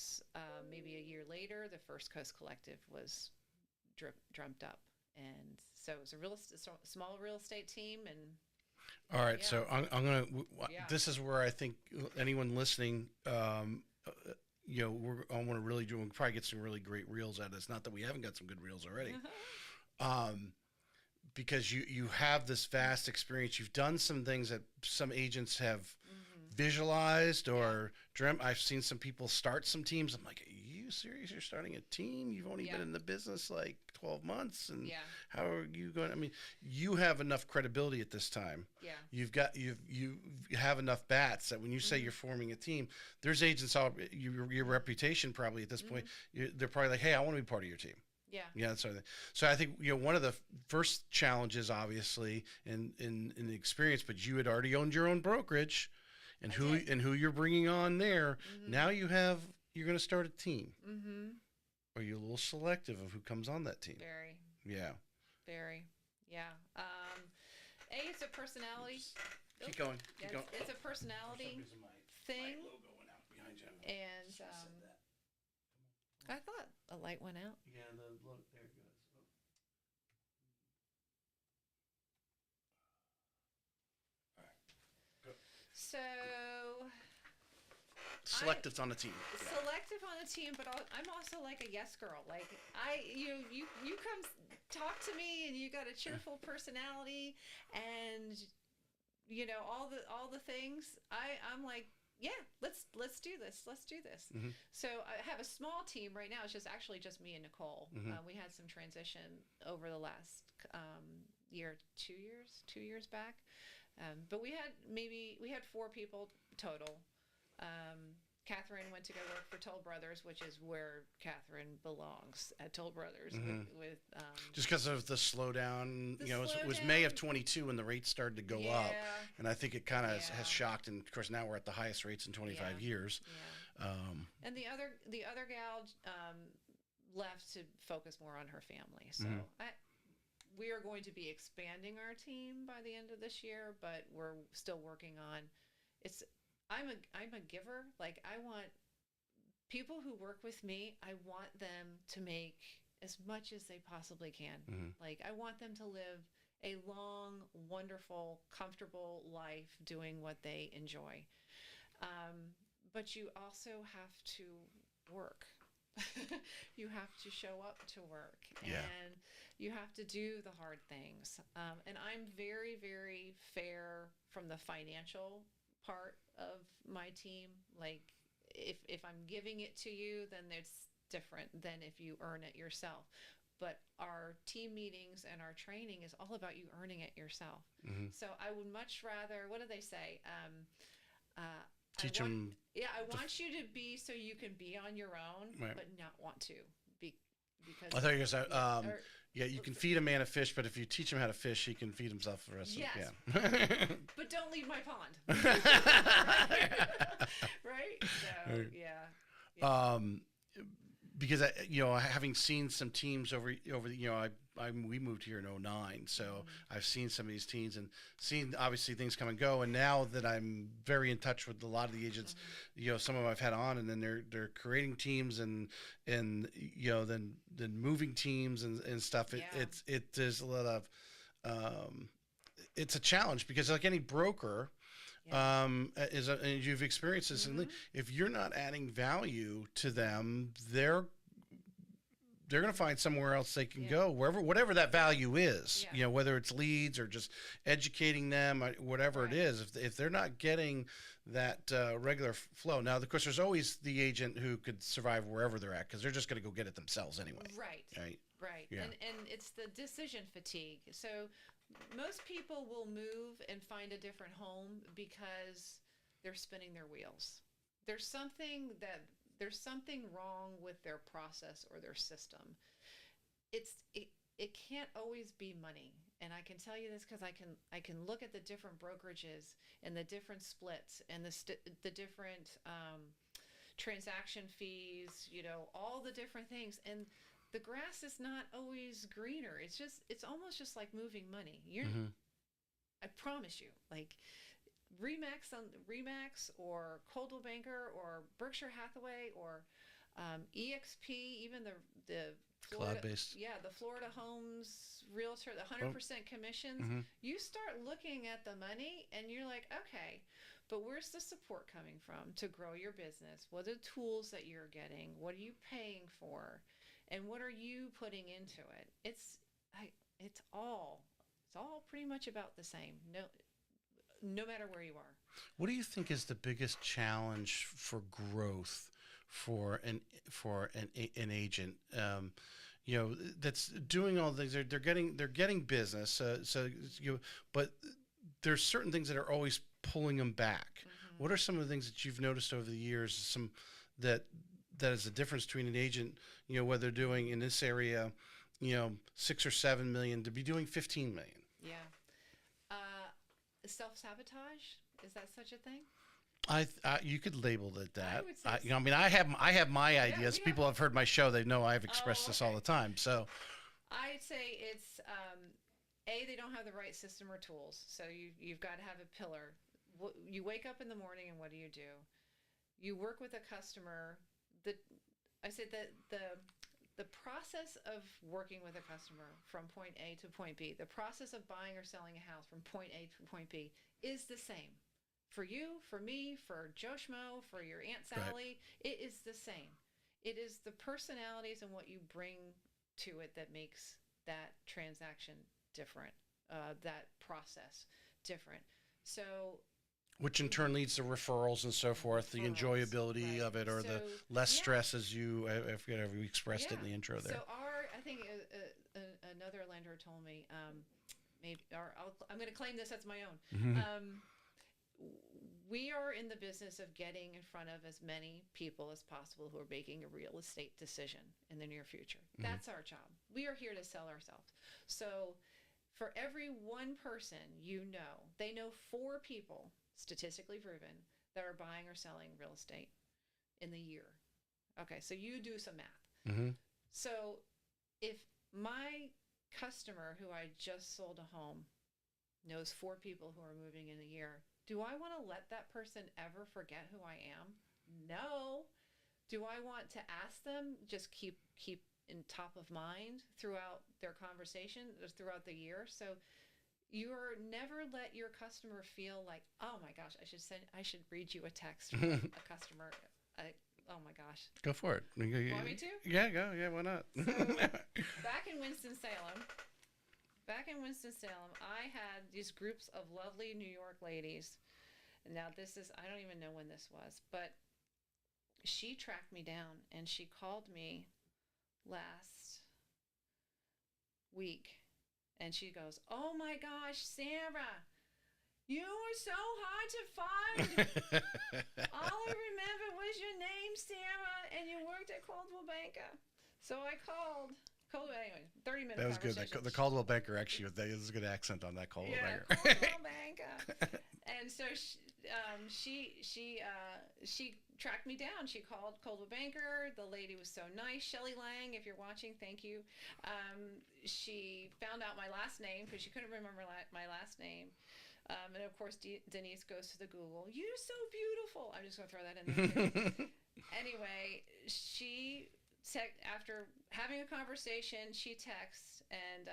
maybe a year later, the First Coast Collective was dreamt up. And so it was a small real estate team. And all right, so I'm gonna. This is where I think anyone listening, I want to really do. We'll probably get some really great reels out of this. Not that we haven't got some good reels already, because you have this vast experience. You've done some things that some agents have visualized or dreamt. I've seen some people start some teams. I'm like, are you serious? You're starting a team? You've only been in the business like 12 months, and how are you going? I mean, you have enough credibility at this time. Yeah. You have enough bats that when you say you're forming a team, there's agents your reputation probably at this point. They're probably like, hey, I want to be part of your team. Yeah. Yeah. That's sort of thing. So I think one of the first challenges, obviously, in the experience, but you had already owned your own brokerage, and who you're bringing on there. Now you're going to start a team. Mm-hmm. Are you a little selective of who comes on that team? Very. Yeah. Very. Yeah. It's a personality. Keep going. It's a personality thing. My logo went out behind you. And I thought a light went out. Yeah, there it goes. All right. Go. So Selectives on a team. Selective on a team, but I'm also like a yes girl. Like you come talk to me, and you got a cheerful personality, and all the things. I'm like, yeah, let's do this. Let's do this. Mm-hmm. So I have a small team right now. It's actually just me and Nicole. Mm-hmm. We had some transition over the last year, 2 years back, but we had 4 people total. Catherine went to go work for Toll Brothers, which is where Catherine belongs at Toll Brothers. Mm-hmm. with just because of the slowdown. It was May of 22 when the rates started to go up, and I think it kind of has shocked. And of course, now we're at the highest rates in 25 years. Yeah. And the other gal, left to focus more on her family. So we are going to be expanding our team by the end of this year, but we're still working on it's. I'm a giver. Like, I want people who work with me, I want them to make as much as they possibly can. Like, I want them to live a long, wonderful, comfortable life doing what they enjoy. But you also have to work. You have to show up to work, and you have to do the hard things. And I'm very, very fair from the financial part of my team. Like, if I'm giving it to you, then it's different than if you earn it yourself. But our team meetings and our training is all about you earning it yourself. So I would much rather, what do they say? Teach them. Yeah, I want you to be so you can be on your own, but not want to be, because I thought you were going to say, you can feed a man a fish, but if you teach him how to fish, he can feed himself the rest of it. But don't leave my pond. Right? So, yeah. Because having seen some teams over the, we moved here in 2009, so I've seen some of these teams and seen obviously things come and go. And now that I'm very in touch with a lot of the agents, some of them I've had on, and then they're creating teams and then moving teams and stuff. There's a lot of it's a challenge, because like any broker. And you've experienced this, and if you're not adding value to them, they're going to find somewhere else they can go, whatever that value is. Whether it's leads or just educating them, or whatever it is. If they're not getting that regular flow, now of course there's always the agent who could survive wherever they're at, because they're just going to go get it themselves anyway. Right. Yeah. And it's the decision fatigue. So most people will move and find a different home because they're spinning their wheels. There's something wrong with their process or their system. It can't always be money. And I can tell you this because I can look at the different brokerages and the different splits and the different transaction fees, all the different things. And the grass is not always greener. It's almost just like moving money. I promise you, like Remax or Coldwell Banker or Berkshire Hathaway or EXP, even the Florida, cloud-based. The Florida Homes Realtor, the 100% commissions. You start looking at the money and you're like, okay, but where's the support coming from to grow your business? What are the tools that you're getting? What are you paying for? And what are you putting into it? It's all pretty much about the same. No matter where you are. What do you think is the biggest challenge for growth for an agent? That's doing all the things. They're getting business. But there's certain things that are always pulling them back. What are some of the things that you've noticed over the years? Some that is the difference between an agent, whether they're doing in this area, 6 or 7 million to be doing 15 million. Yeah. Self-sabotage, is that such a thing? You could label it that. I would say so. I have my ideas. People have heard my show. They know I've expressed this all the time. So I'd say it's they don't have the right system or tools. So you've got to have a pillar. You wake up in the morning and what do? You work with a customer. I said that the process of working with a customer from point A to point B, the process of buying or selling a house from point A to point B is the same. For you, for me, for Joe Schmo, for your Aunt Sally, It is the same. It is the personalities and what you bring to it that makes that transaction different, that process different. So, which in turn leads to referrals and so forth, the enjoyability of it, or the less stress, as you, I forget how we expressed it in the intro there. So I think another lender told me, I'm going to claim this as my own. We are in the business of getting in front of as many people as possible who are making a real estate decision in the near future. That's our job. We are here to sell ourselves. So for every one person they know 4 people, statistically proven, that are buying or selling real estate in the year. Okay, so you do some math. So if my customer who I just sold a home knows 4 people who are moving in a year, do I want to let that person ever forget who I am? No. Do I want to ask them, just keep in top of mind throughout their conversation, throughout the year? So you're never let your customer feel like, oh my gosh, I should read you a text from a customer. Oh my gosh. Go for it. Want me to? Yeah, go. Yeah, why not? So back in Winston-Salem, I had these groups of lovely New York ladies. Now I don't even know when this was, but she tracked me down and she called me last week and she goes, "Oh my gosh, Sarah, you were so hard to find. All I remember was your name, Sarah, and you worked at Coldwell Banker." So I called. Anyway, 30-minute That was good. conversation. The Caldwell Banker actually was a good accent on that Caldwell Banker. Coldwell Banker. And so she tracked me down. She called Coldwell Banker. The lady was so nice. Shelley Lang, if you're watching, thank you. She found out my last name because she couldn't remember my last name. And of course, Denise goes to the Google. "You're so beautiful." I'm just going to throw that in there too. Anyway, after having a conversation, she texts, and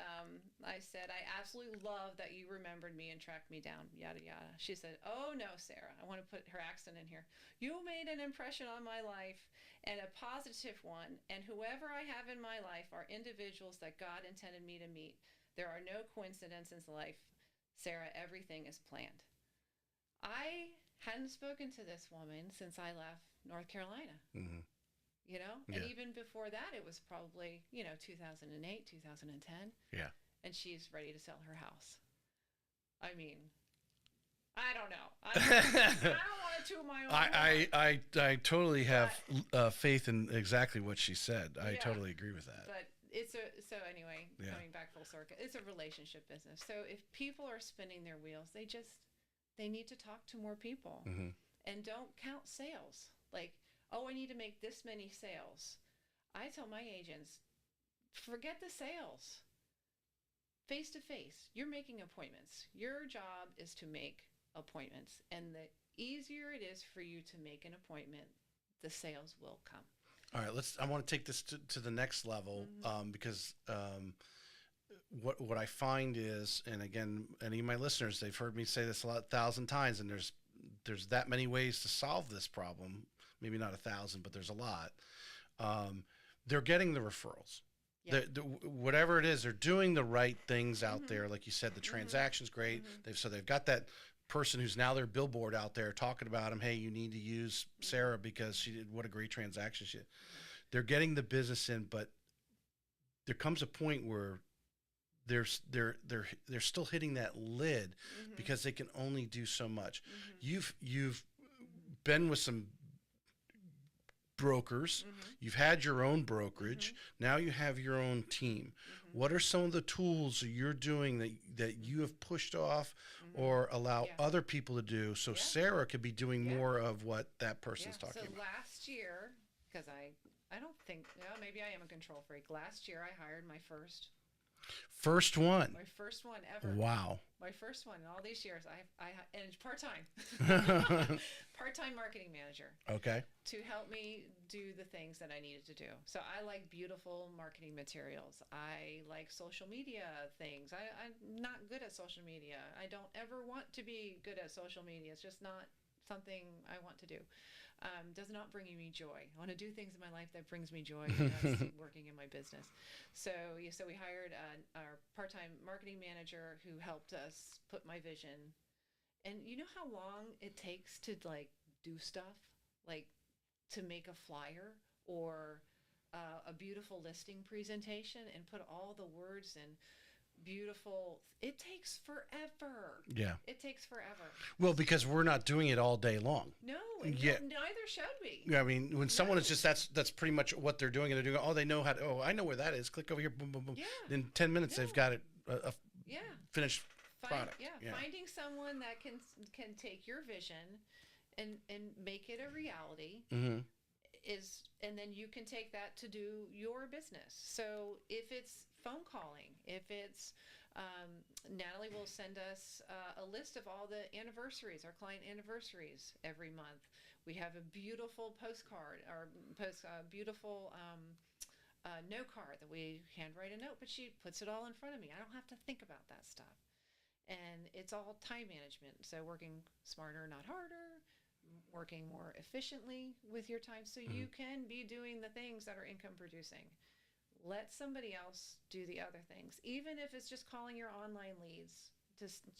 I said, "I absolutely love that you remembered me and tracked me down, yada, yada." She said, "Oh, no, Sarah." I want to put her accent in here. "You made an impression on my life, and a positive one, and whoever I have in my life are individuals that God intended me to meet. There are no coincidences in life. Sarah, everything is planned." I hadn't spoken to this woman since I left North Carolina. Mm-hmm. And even before that, it was probably, 2008, 2010. Yeah. And she's ready to sell her house. I mean, I don't know. I don't want to toot my own horn. I totally have faith in exactly what she said. I totally agree with that. But anyway, coming back full circle, it's a relationship business. So if people are spinning their wheels, they need to talk to more people. Mm-hmm. And don't count sales. Like, "Oh, I need to make this many sales." I tell my agents, forget the sales. Face to face, you're making appointments. Your job is to make appointments. And the easier it is for you to make an appointment, the sales will come. All right, I want to take this to the next level, because what I find is, and again, any of my listeners, they've heard me say this 1,000 times, and there's that many ways to solve this problem. Maybe not 1,000, but there's a lot. They're getting the referrals. Yeah. Whatever it is, they're doing the right things out there. Like you said, the transaction's great. They've got that person who's now their billboard out there talking about them. Hey, you need to use Sarah because she did what a great transaction she did. They're getting the business in, but there comes a point where they're still hitting that lid because they can only do so much. You've been with some brokers. You've had your own brokerage. Now you have your own team. What are some of the tools that you're doing that you have pushed off or allow other people to do so Sarah could be doing more of what that person's talking about? So last year, because I don't think, maybe I am a control freak. Last year I hired my first one. My first one ever. Wow. My first one in all these years. And it's part-time. Part-time marketing manager. Okay. To help me do the things that I needed to do. So I like beautiful marketing materials. I like social media things. I'm not good at social media. I don't ever want to be good at social media. It's just not something I want to do. Does not bring me joy. I want to do things in my life that brings me joy. That's working in my business. So we hired our part-time marketing manager who helped us put my vision. And you know how long it takes to do stuff, like to make a flyer or a beautiful listing presentation and put all the words and beautiful. It takes forever. Yeah. It takes forever. Well, because we're not doing it all day long. No, neither should we. Yeah, I mean, when someone is just that's pretty much what they're doing, and they're doing. Oh, they know how to. Oh, I know where that is. Click over here. Boom, boom, boom. Yeah. In 10 minutes, they've got it. A finished product. Yeah. Finding someone that can take your vision and make it a reality. and then you can take that to do your business. So if it's phone calling, if it's Natalie will send us a list of all the anniversaries, our client anniversaries every month. We have a beautiful postcard or beautiful note card that we handwrite a note, but she puts it all in front of me. I don't have to think about that stuff. And it's all time management. So working smarter, not harder, working more efficiently with your time so you can be doing the things that are income producing. Let somebody else do the other things, even if it's just calling your online leads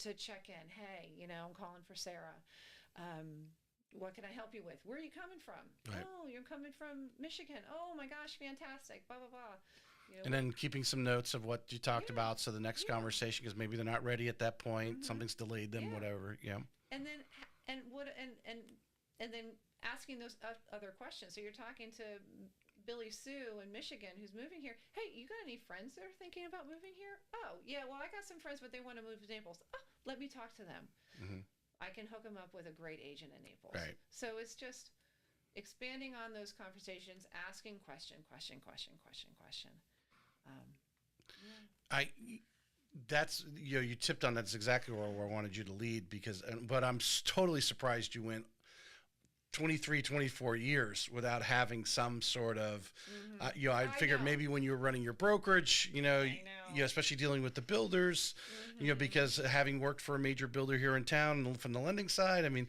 to check in. Hey, I'm calling for Sarah. What can I help you with? Where are you coming from? Right. Oh, you're coming from Michigan. Oh my gosh, fantastic. Blah, blah, blah. And then keeping some notes of what you talked about. So the next conversation, because maybe they're not ready at that point. Something's delayed them, whatever. Yeah. And then, and then asking those other questions. So you're talking to Billy Sue in Michigan who's moving here. Hey, you got any friends that are thinking about moving here? Oh, yeah, well, I got some friends, but they want to move to Naples. Oh, let me talk to them. I can hook them up with a great agent in Naples. Right. So it's just expanding on those conversations, asking question. That's, you tipped on, that's exactly where I wanted you to lead but I'm totally surprised you went 23, 24 years without having some sort of, I figured maybe when you were running your brokerage, especially dealing with the builders, because having worked for a major builder here in town from the lending side, I mean,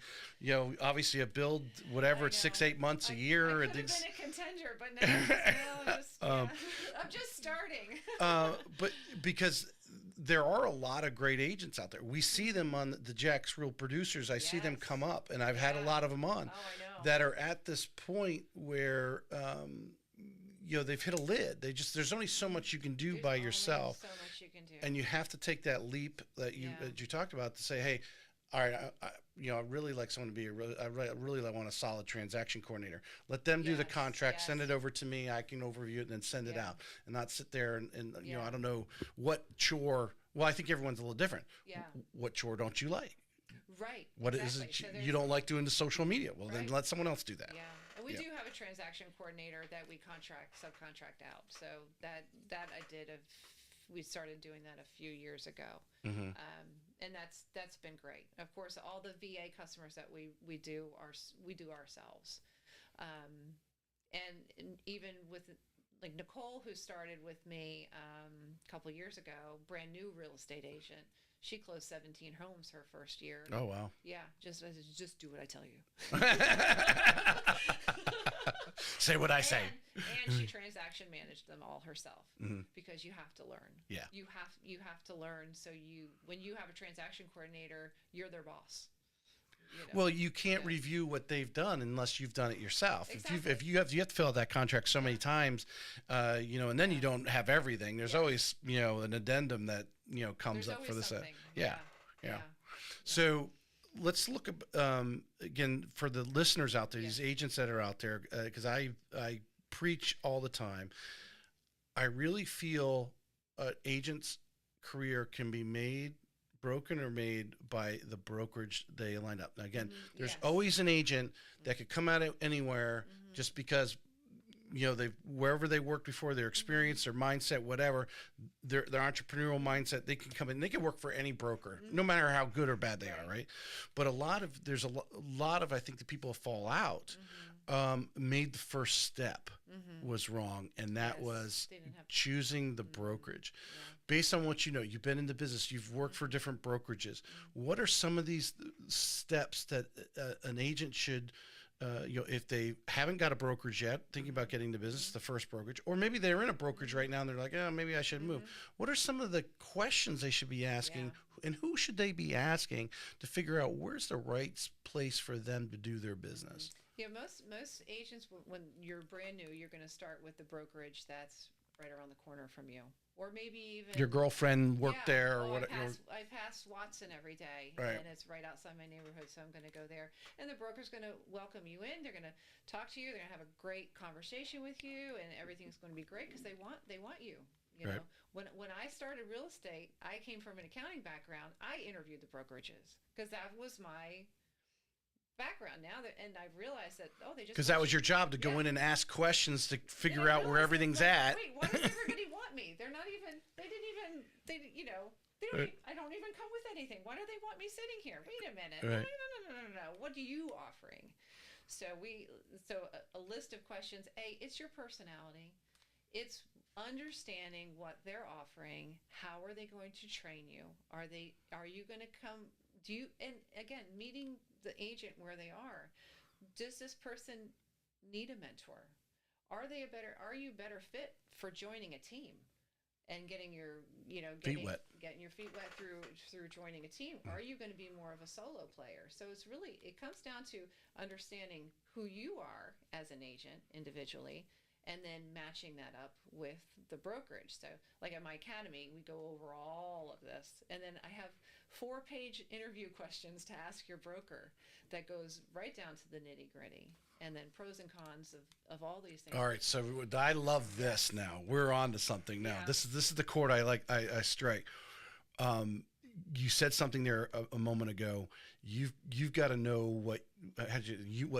obviously a build, whatever, it's 6-8 months a year. I could have been a contender, but no, I'm just starting. But because there are a lot of great agents out there. We see them on the Jack's Real Producers. I see them come up, and I've had a lot of them on that are at this point where, they've hit a lid. There's only so much you can do by yourself. So much you can do. And you have to take that leap that you talked about to say, hey, all right, I really like someone to be I really want a solid transaction coordinator. Let them do the contract, send it over to me. I can overview it and then send it out, and not sit there and I don't know what chore. Well, I think everyone's a little different. Yeah. What chore don't you like? Right. What is it you don't like doing the social media? Well, then let someone else do that. Yeah. And we do have a transaction coordinator that we subcontract out. So that I did we started doing that a few years ago. And that's been great. Of course, all the VA customers that we do ourselves. And even with like Nicole, who started with me a couple years ago, brand new real estate agent. She closed 17 homes her first year. Oh, wow. Yeah, just do what I tell you. Say what I say. And she transaction managed them all herself because you have to learn. Yeah. You have to learn. So when you have a transaction coordinator, you're their boss. Well, you can't review what they've done unless you've done it yourself. Exactly. If you have to fill out that contract so many times, and then you don't have everything. There's always an addendum that comes up for this. Yeah. So let's look again for the listeners out there, these agents that are out there, because I preach all the time. I really feel an agent's career can be broken or made by the brokerage they lined up. Now, again, there's always an agent that could come out of anywhere just because wherever they worked before, their experience, their mindset, whatever, their entrepreneurial mindset, they can come in. They can work for any broker, no matter how good or bad they are, right? But there's a lot of I think the people fall out. Made the first step was wrong, and that was choosing the brokerage. Based on what you've been in the business, you've worked for different brokerages. What are some of these steps that an agent should, if they haven't got a brokerage yet, thinking about getting the business, the first brokerage, or maybe they're in a brokerage right now and they're like, maybe I should move. What are some of the questions they should be asking, and who should they be asking to figure out where's the right place for them to do their business? Yeah, most agents, when you're brand new, you're going to start with the brokerage that's right around the corner from you, or maybe even your girlfriend worked there, or whatever. I pass Watson every day, and it's right outside my neighborhood, so I'm going to go there. And the broker's going to welcome you in. They're going to talk to you. They're going to have a great conversation with you, and everything's going to be great because they want you. You know, when I started real estate, I came from an accounting background. I interviewed the brokerages because that was my background now that, and I've realized that, they just Because that was your job to go in and ask questions to figure out where everything's at. Wait, why does everybody want me? They don't even, I don't even come with anything. Why do they want me sitting here? Wait a minute. Right. No. What are you offering? So a list of questions. It's your personality. It's understanding what they're offering. How are they going to train you? Are you going to come? And again, meeting the agent where they are. Does this person need a mentor? Are you better fit for joining a team and getting your, getting your feet wet through joining a team? Are you going to be more of a solo player? So it comes down to understanding who you are as an agent individually, and then matching that up with the brokerage. So like at my academy, we go over all of this. And then I have 4-page interview questions to ask your broker that goes right down to the nitty gritty. And then pros and cons of all these things. All right, so I love this now. We're on to something now. Yeah. This is the chord I strike. You said something there a moment ago. You've got to know what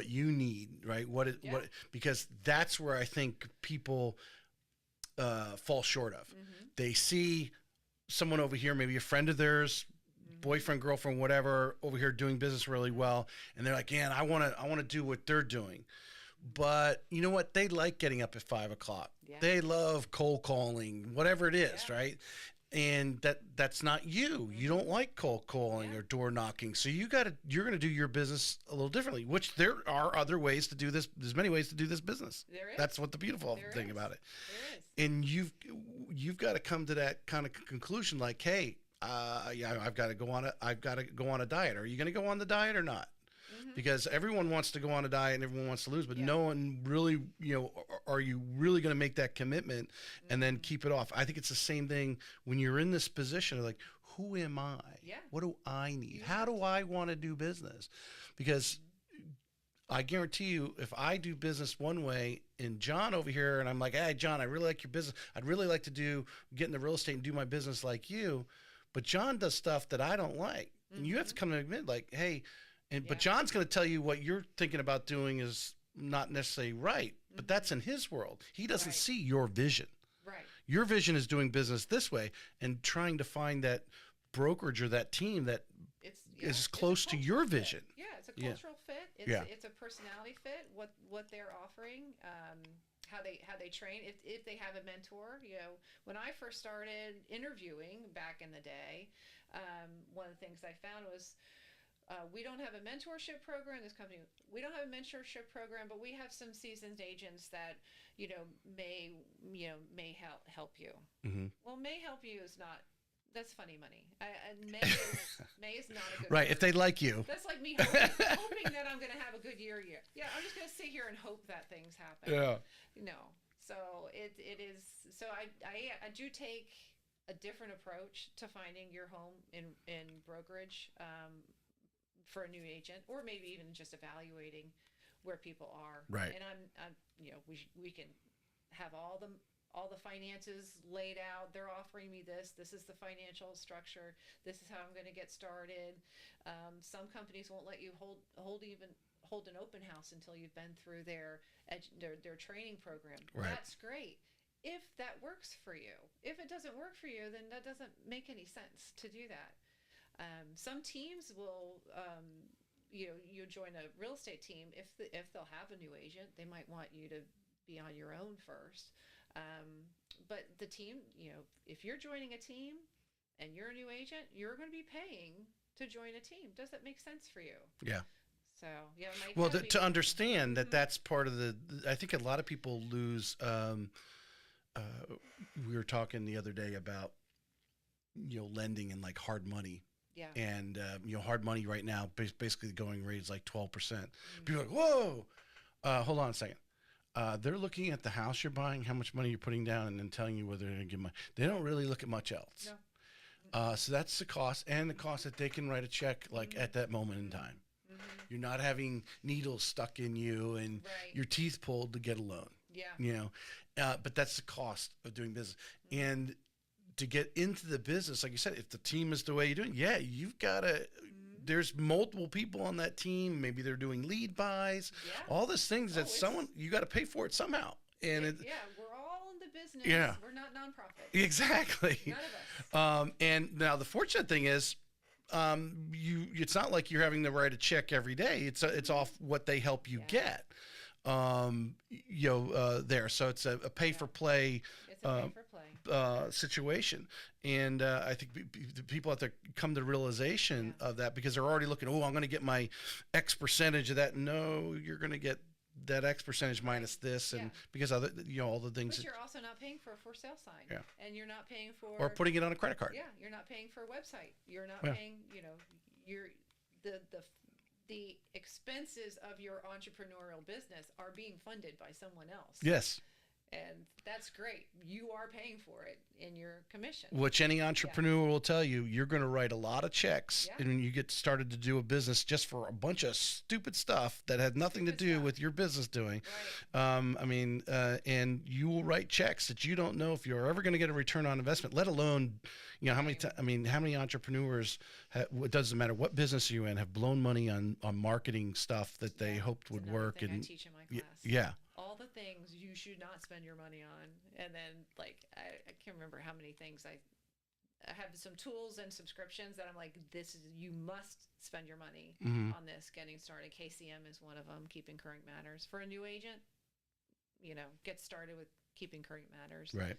you need, right? Because that's where I think people fall short of. Mm-hmm. They see someone over here, maybe a friend of theirs, boyfriend, girlfriend, whatever, over here doing business really well, and they're like, "Man, I want to do what they're doing." But you know what? They like getting up at 5 o'clock. Yeah. They love cold calling, whatever it is, right? And that's not you. You don't like cold calling or door knocking. So you're going to do your business a little differently, which there are other ways to do this. There's many ways to do this business. There is. That's what the beautiful thing about it. There is. And you've got to come to that kind of conclusion, like, hey, I've got to go on a diet. Are you going to go on the diet or not? Mm-hmm. Because everyone wants to go on a diet and everyone wants to lose, but no one really, are you really going to make that commitment and then keep it off? I think it's the same thing when you're in this position of like, who am I? Yeah. What do I need? How do I want to do business? Because I guarantee you, if I do business one way and John over here, and I'm like, hey, John, I really like your business. I'd really like to get into real estate and do my business like you. But John does stuff that I don't like. And you have to come to admit, like, hey, but John's going to tell you what you're thinking about doing is not necessarily right, but that's in his world. He doesn't see your vision. Right. Your vision is doing business this way and trying to find that brokerage or that team that is close to your vision. Yeah, it's a cultural fit. It's a personality fit. What they're offering, how they train. If they have a mentor, when I first started interviewing back in the day, one of the things I found was. We don't have a mentorship program. This company, we don't have a mentorship program, but we have some seasoned agents that, may help you. Mm-hmm. Well, may help you is not. That's funny money. May is not a good. Right, word. If they like you. That's like me hoping that I'm going to have a good year. Yeah, I'm just going to sit here and hope that things happen. Yeah. So it is. So I do take a different approach to finding your home in brokerage. For a new agent, or maybe even just evaluating where people are. Right. And I'm we can have all the finances laid out. They're offering me this. This is the financial structure. This is how I'm going to get started. Some companies won't let you hold an open house until you've been through their training program. Right. That's great. If that works for you. If it doesn't work for you, then that doesn't make any sense to do that. Some teams will, you join a real estate team. If they'll have a new agent, they might want you to be on your own first. But the team, if you're joining a team and you're a new agent, you're going to be paying to join a team. Does that make sense for you? Yeah. So, yeah. Well, to understand that that's part of I think a lot of people lose, we were talking the other day about, lending and like hard money. Yeah. And, hard money right now, basically the going rate is like 12%. Mm-hmm. People are like, whoa, hold on a second. They're looking at the house you're buying, how much money you're putting down, and then telling you whether they're going to give money. They don't really look at much else. No. So that's the cost, and the cost that they can write a check like at that moment in time. Mm-hmm. You're not having needles stuck in you and your teeth pulled to get a loan. Yeah. But that's the cost of doing business. Mm-hmm. And to get into the business, like you said, if the team is the way you're doing, you've got to there's multiple people on that team. Maybe they're doing lead buys, all these things that you got to pay for it somehow. And we're all in the business. Yeah. We're not nonprofit. Exactly. None of us. And now the fortunate thing is, it's not like you're having to write a check every day. It's off what they help you get. There. So it's a pay for play. It's a pay for play situation. And I think the people out there come to the realization of that, because they're already looking, I'm going to get my X percentage of that. No, you're going to get that X percentage minus this, and because all the things. But you're also not paying for a for sale sign, and you're not paying for or putting it on a credit card. Yeah, you're not paying for a website. You're not paying. The expenses of your entrepreneurial business are being funded by someone else. Yes. And that's great. You are paying for it in your commission. Which any entrepreneur will tell you, you're going to write a lot of checks and when you get started to do a business just for a bunch of stupid stuff that had nothing to do with your business doing. Right. And you will write checks that you don't know if you're ever going to get a return on investment, let alone, how many entrepreneurs, it doesn't matter what business you're in, have blown money on marketing stuff that they hoped would work. And I teach in my class. Yeah. All the things you should not spend your money on. And then I can't remember how many things I have some tools and subscriptions that I'm like, you must spend your money on this getting started. KCM is one of them, Keeping Current Matters. For a new agent, get started with Keeping Current Matters. Right.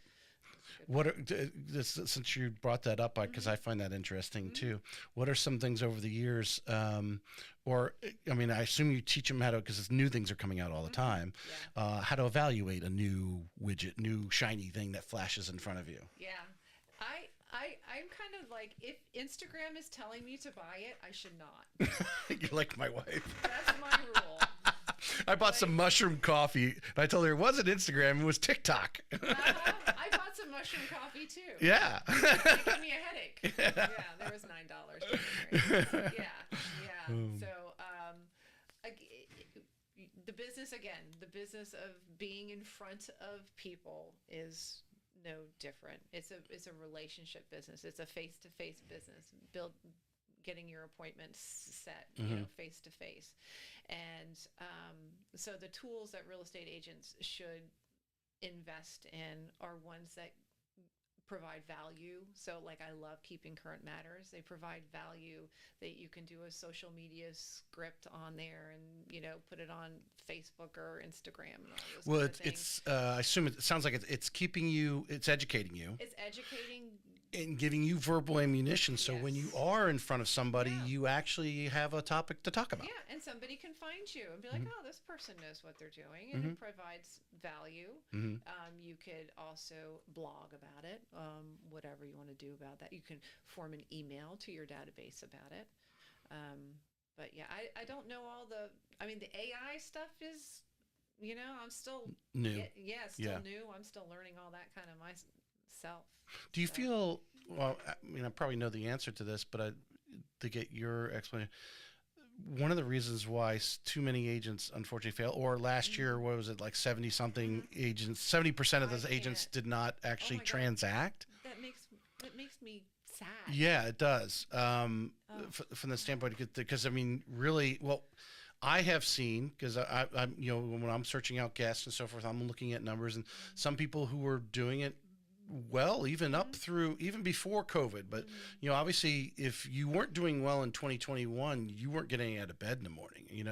Since you brought that up, because I find that interesting too, what are some things over the years, I assume you teach them how to, because new things are coming out all the time, how to evaluate a new widget, new shiny thing that flashes in front of you? Yeah. I'm kind of like, if Instagram is telling me to buy it, I should not. You're like my wife. That's my rule. I bought some mushroom coffee, and I told her it wasn't Instagram, it was TikTok. I bought some mushroom coffee too. Yeah. It gave me a headache. Yeah, there was $9. Yeah. So, the business of being in front of people is no different. It's a relationship business. It's a face-to-face business. Getting your appointments set, face to face. And so the tools that real estate agents should invest in are ones that provide value. So I love Keeping Current Matters. They provide value that you can do a social media script on there and, put it on Facebook or Instagram and all those kind of things. It's I assume it sounds like it's keeping you, it's educating you. It's educating and giving you verbal ammunition, so when you are in front of somebody, you actually have a topic to talk about. Yeah, and somebody can find you and be like, oh, this person knows what they're doing, and it provides value. You could also blog about it, whatever you want to do about that. You can form an email to your database about it. But yeah, I don't know all the AI stuff is, I'm still new. New. I'm still learning all that kind of myself. Do you feel, I probably know the answer to this, but to get your explanation, one of the reasons why too many agents unfortunately fail, or last year, what was it, like 70-something agents, 70% of those agents did not actually transact? That makes me sad. Yeah, it does. From the standpoint, because really, I have seen, because I'm when I'm searching out guests and so forth, I'm looking at numbers, and some people who were doing it well, even up through, even before COVID. But, obviously, if you weren't doing well in 2021, you weren't getting out of bed in the morning. You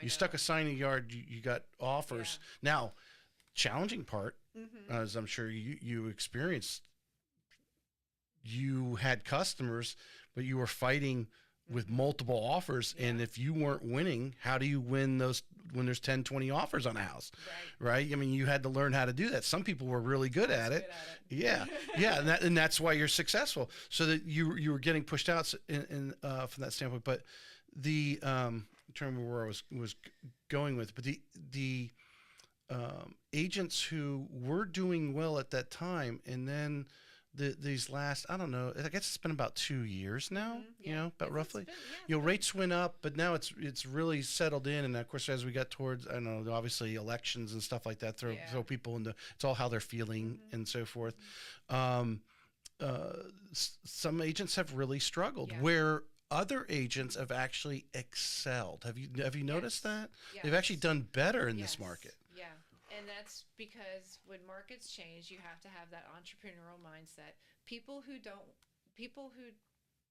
stuck a sign in the yard, you got offers. Yeah. Now, challenging part, as I'm sure you experienced, you had customers, but you were fighting with multiple offers. And if you weren't winning, how do you win those when there's 10, 20 offers on a house? Right? You had to learn how to do that. Some people were really good at it. Yeah. And that's why you're successful. So that you were getting pushed out from that standpoint. But I'm trying to remember where I was going with, but the agents who were doing well at that time, and then these last, I don't know, I guess it's been about 2 years now, about roughly. Rates went up, but now it's really settled in. And of course, as we got towards, I don't know, obviously elections and stuff like that, throw people into, it's all how they're feeling and so forth. Some agents have really struggled where other agents have actually excelled. Have you noticed that? Yes. They've actually done better in this Yes. market. Yeah. And that's because when markets change, you have to have that entrepreneurial mindset. People who don't people who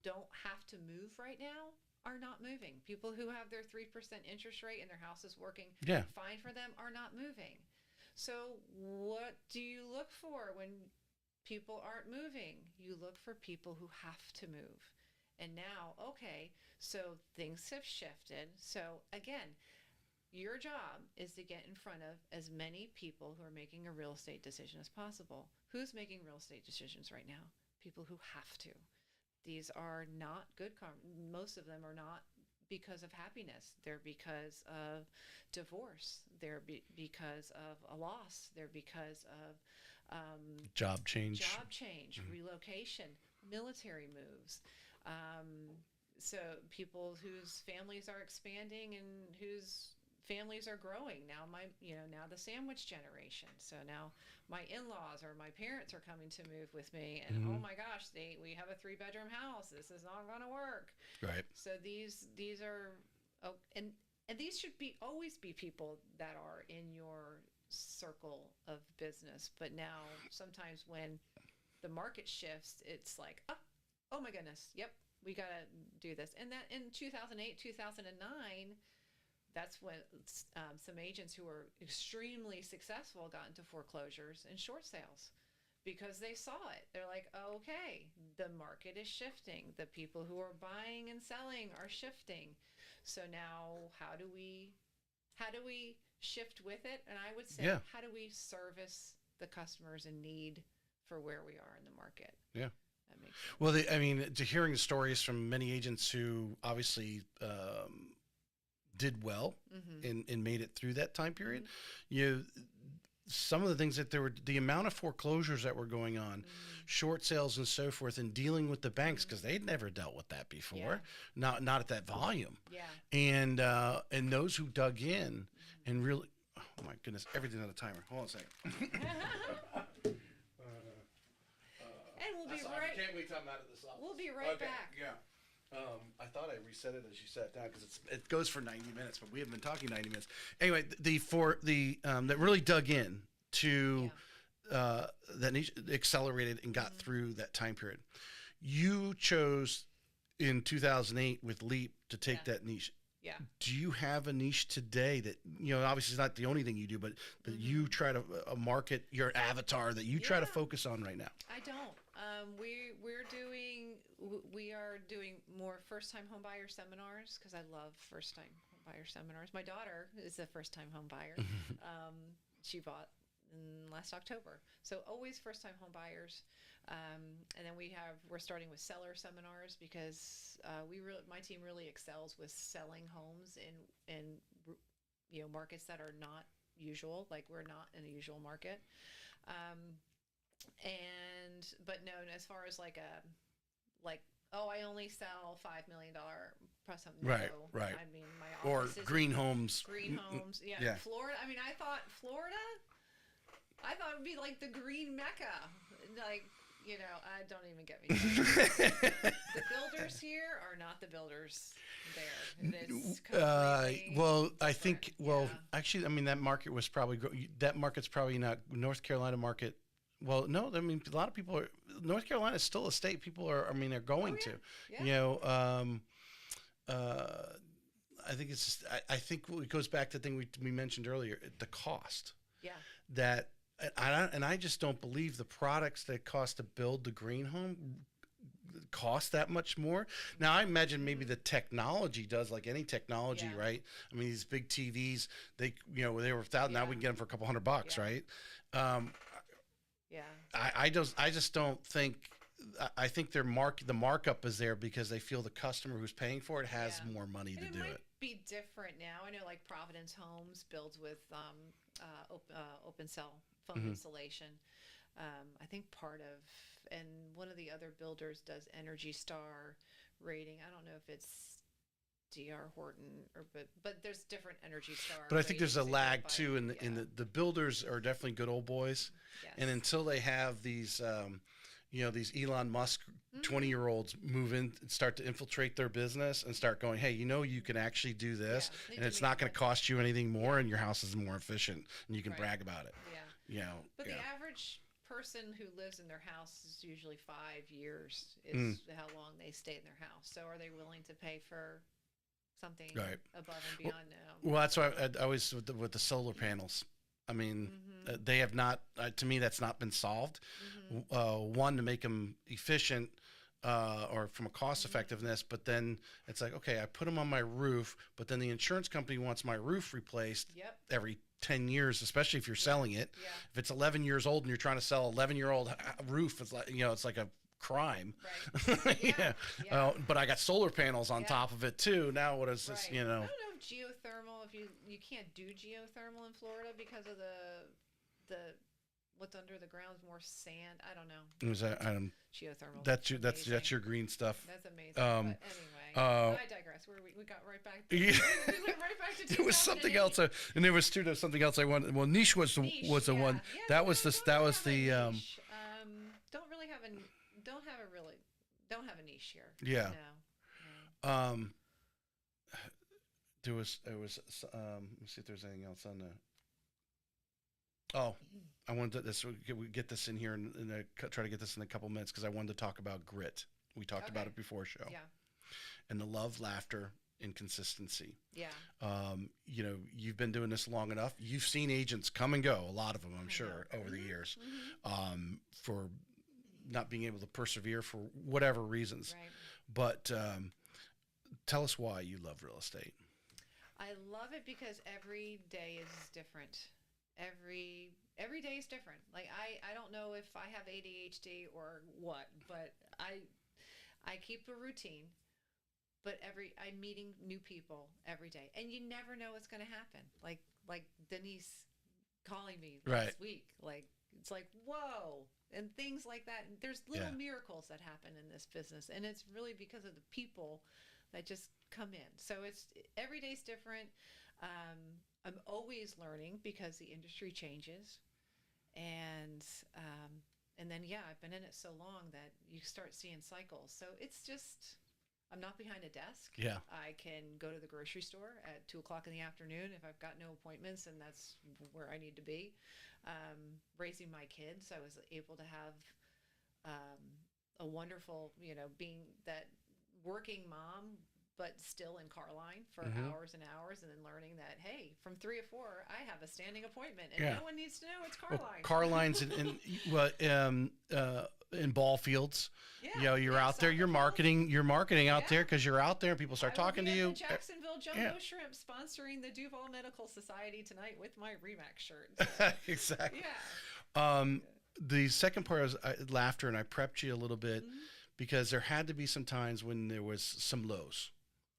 don't have to move right now are not moving. People who have their 3% interest rate and their house is working Yeah. fine for them are not moving. So what do you look for when people aren't moving? You look for people who have to move. And now, okay, so things have shifted. So again, your job is to get in front of as many people who are making a real estate decision as possible. Who's making real estate decisions right now? People who have to. These are not most of them are not because of happiness. They're because of divorce. Because of a loss. They're because of Job change. relocation, military moves. So people whose families are expanding and whose families are growing. Now the sandwich generation. So now my in-laws or my parents are coming to move with me, and oh my gosh, we have a 3-bedroom house. This is not going to work. Right. So these are and these should always be people that are in your circle of business. But now sometimes when the market shifts, it's like, oh my goodness, yep, we got to do this. And that in 2008, 2009, that's when some agents who were extremely successful got into foreclosures and short sales because they saw it. They're like, okay, the market is shifting. The people who are buying and selling are shifting. So now how do we shift with it? And I would say, how do we service the customers in need for where we are in the market? Yeah. That makes sense. Well, to hearing the stories from many agents who obviously did well and made it through that time period, some of the things that the amount of foreclosures that were going on, short sales and so forth, and dealing with the banks because they'd never dealt with that before, not at that volume. Yeah. And those who dug in and really, oh my goodness, everything on the timer. Hold on a second. And we'll be I can't wait till I'm out of this office. We'll be right back. Yeah. I thought I reset it as you sat down because it goes for 90 minutes, but we haven't been talking 90 minutes. Anyway, that really dug in to that niche, accelerated and got through that time period. You chose in 2008 with Leap to take that niche. Yeah. Do you have a niche today that, obviously it's not the only thing you do, but you try to market your avatar that you try to focus on right now? I don't. We are doing more first-time homebuyer seminars because I love first-time homebuyer seminars. My daughter is a first-time home buyer. She bought last October, so always first-time home buyers. And then we're starting with seller seminars because my team really excels with selling homes in markets that are not usual. Like we're not in a usual market. But no, as far as I only sell $5 million plus something. Right. I mean, my office or green homes. Yeah. Yeah. Florida. I mean, I thought it would be like the green Mecca. Like, don't even get me started. The builders here are not the builders there. It is actually, I mean, that market's probably not North Carolina market. Well, no, I mean, a lot of people North Carolina is still a state people are going to. I think it's just, I think it goes back to the thing we mentioned earlier, the cost. Yeah. That, I just don't believe the products that cost to build the green home cost that much more. Now, I imagine maybe the technology does, like any technology, right? I mean, these big TVs, they were $1,000. Now we can get them for a couple $100, right? I just don't think. I think the markup is there because they feel the customer who's paying for it has more money to do it. Might be different now. I know, like Providence Homes builds with open cell phone installation. I think and one of the other builders does Energy Star rating. I don't know if it's D.R. Horton but there's different Energy Star. But I think there's a lag too, in the builders are definitely good old boys, and until they have these these Elon Musk 20-year-olds move in and start to infiltrate their business and start going, hey, you can actually do this, and it's not going to cost you anything more, and your house is more efficient, and you can brag about it. But the average person who lives in their house is usually 5 years is how long they stay in their house. So are they willing to pay for something above and beyond now? Well, that's why I always with the solar panels. I mean, they have not. To me, that's not been solved. One, to make them efficient, or from a cost effectiveness. But then it's like, okay, I put them on my roof, but then the insurance company wants my roof replaced every 10 years, especially if you're selling it. If it's 11 years old and you're trying to sell 11-year-old roof, it's like it's like a crime. But I got solar panels on top of it too. Now what is this? I don't know if geothermal. If you can't do geothermal in Florida because of the what's under the ground is more sand. I don't know. Is that geothermal? That's your green stuff. That's amazing. But anyway, I digress. We got right back. We went right back to. It was something else, and there was something else I wanted. Well, niche was the one. That was the. Don't have a niche here. Yeah. No. There was. Let's see if there's anything else on the. Oh, I wanted to get this in here and try to get this in a couple minutes because I wanted to talk about grit. We talked about it before show. Yeah. And the love, laughter, and consistency. Yeah. You've been doing this long enough. You've seen agents come and go, a lot of them, I'm sure, over the years, for not being able to persevere for whatever reasons. Right. But tell us why you love real estate. I love it because every day is different. Every day is different. Like I don't know if I have ADHD or what, but I keep a routine. But I'm meeting new people every day, and you never know what's going to happen. Like Denise calling me last week. Like it's like whoa, and things like that. There's little miracles that happen in this business, and it's really because of the people that just come in. So every day's different. I'm always learning because the industry changes, and then I've been in it so long that you start seeing cycles. So it's just I'm not behind a desk. Yeah, I can go to the grocery store at 2:00 in the afternoon if I've got no appointments, and that's where I need to be. Raising my kids, I was able to have a wonderful, being that working mom, but still in car line for hours and hours, and then learning that, hey, from 3 to 4, I have a standing appointment, and no one needs to know it's car line. Car lines in ball fields. Yeah, you're out there, you're marketing out there because you're out there, and people start talking to you. Jacksonville Jumbo Shrimp sponsoring the Duval Medical Society tonight with my Remax shirt. Exactly. Yeah. The second part is laughter, and I prepped you a little bit because there had to be some times when there was some lows.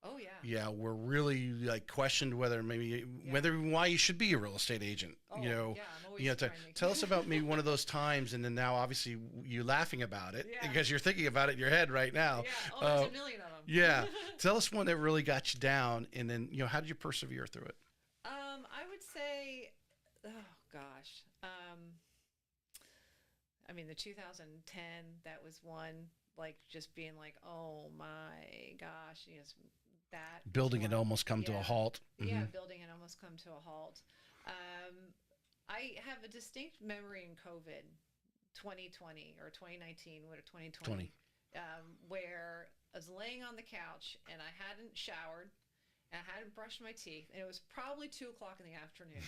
Oh yeah. Yeah, we're really questioned whether why you should be a real estate agent. Oh, I'm always tell us about maybe one of those times, and then now obviously you're laughing about it because you're thinking about it in your head right now. Yeah, there's a million of them. Yeah, tell us one that really got you down, and then how did you persevere through it? I would say, oh gosh, the 2010 that was one. Like just being like, oh my gosh, that building had almost come to a halt. Yeah, building had almost come to a halt. I have a distinct memory in COVID, 2020 or 2019, what 2020, where I was laying on the couch and I hadn't showered and I hadn't brushed my teeth, and it was probably 2:00 in the afternoon,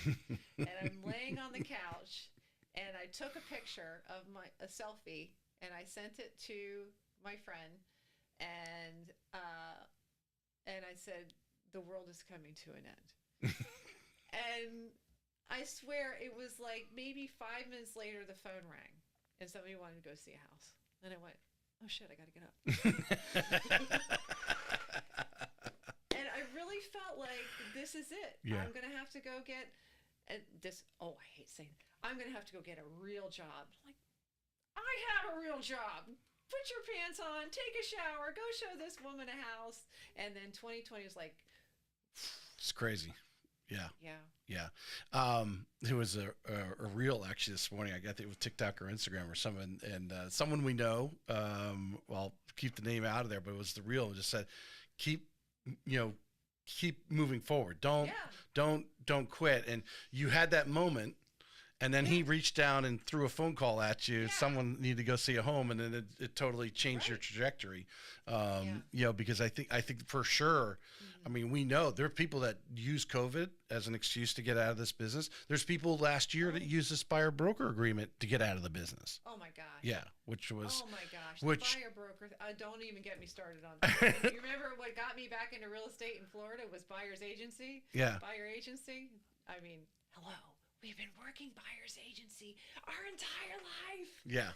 and I'm laying on the couch and I took a picture of a selfie. And I sent it to my friend, and I said, "The world is coming to an end." And I swear it was like maybe 5 minutes later, the phone rang, and somebody wanted to go see a house, and I went, "Oh shit, I got to get up." And I really felt like this is it. Yeah. I'm gonna have to go get this. Oh, I hate saying it. I'm gonna have to go get a real job. Like. I have a real job. Put your pants on, take a shower, go show this woman a house. And then 2020 was like, it's crazy. Yeah. Yeah. Yeah. There was a reel actually this morning. I got it with TikTok or Instagram or someone, and someone we know, well, keep the name out of there, but it was the reel. It just said, keep, you know, keep moving forward. Yeah. Don't quit. And you had that moment. And then he reached down and threw a phone call at you. Yeah. Someone needed to go see a home, and then it totally changed your trajectory. You know, because I think for sure, I mean, we know there are people that use COVID as an excuse to get out of this business. There's people last year that used this buyer broker agreement to get out of the business. Oh my gosh. Yeah, which was. Oh my gosh. Which, the buyer broker. Don't even get me started on that. You remember what got me back into real estate in Florida was buyer's agency? Yeah. Buyer agency. I mean, hello. We've been working buyer's agency our entire life. Yeah.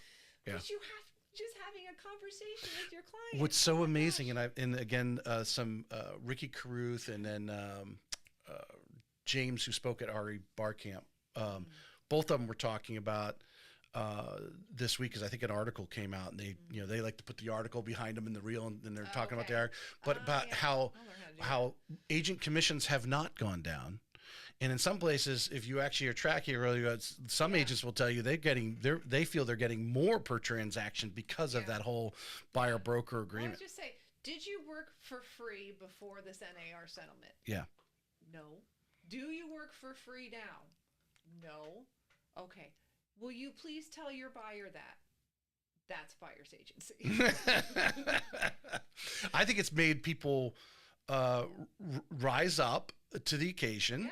Yeah. But you have just having a conversation with your client. What's so amazing, and again, some Ricky Caruth, and then James, who spoke at RE Bar Camp. Both of them were talking about this week, because I think an article came out, and they like to put the article behind them in the reel, and they're talking about the article, but about how agent commissions have not gone down. And in some places, if you actually are tracking earlier, some agents will tell you they feel they're getting more per transaction because of that whole buyer broker agreement. Let's just say, did you work for free before this NAR settlement? Yeah. No. Do you work for free now? No. Okay. Will you please tell your buyer that? That's buyer's agency. I think it's made people rise up to the occasion. Yeah.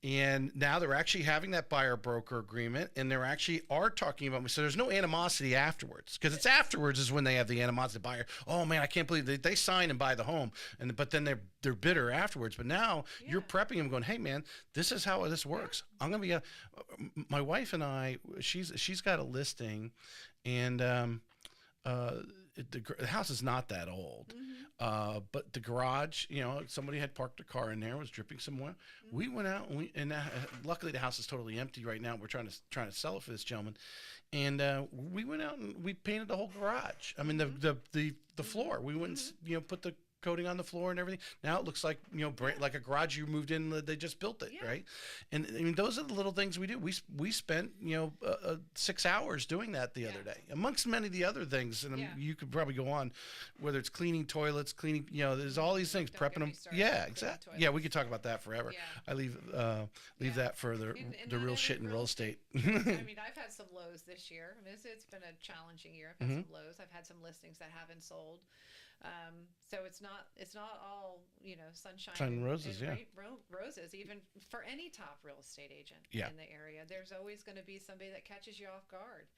And now they're actually having that buyer broker agreement, and they're actually are talking about me. So there's no animosity afterwards, because it's afterwards is when they have the animosity. Buyer, oh man, I can't believe they sign and buy the home, but then they're bitter afterwards. But now you're prepping them, going, hey man, this is how this works. I'm gonna be my wife and I. She's got a listing, and the house is not that old. But the garage, somebody had parked a car in there, was dripping some oil. We went out and luckily the house is totally empty right now. We're trying to sell it for this gentleman, and we went out and we painted the whole garage. I mean the floor. We went and put the coating on the floor and everything. Now it looks like like a garage you moved in. They just built it, right? And I mean those are the little things we do. We spent 6 hours doing that the other day, amongst many of the other things. And you could probably go on, whether it's cleaning toilets, cleaning. There's all these things, prepping them. Yeah, exactly. Yeah, we could talk about that forever. Yeah. I leave that for the real shit in real estate. I mean, I've had some lows this year. I mean, it's been a challenging year. I've had some lows. I've had some listings that haven't sold. So it's not all sunshine and roses, roses. Even for any top real estate agent in the area, there's always going to be somebody that catches you off guard.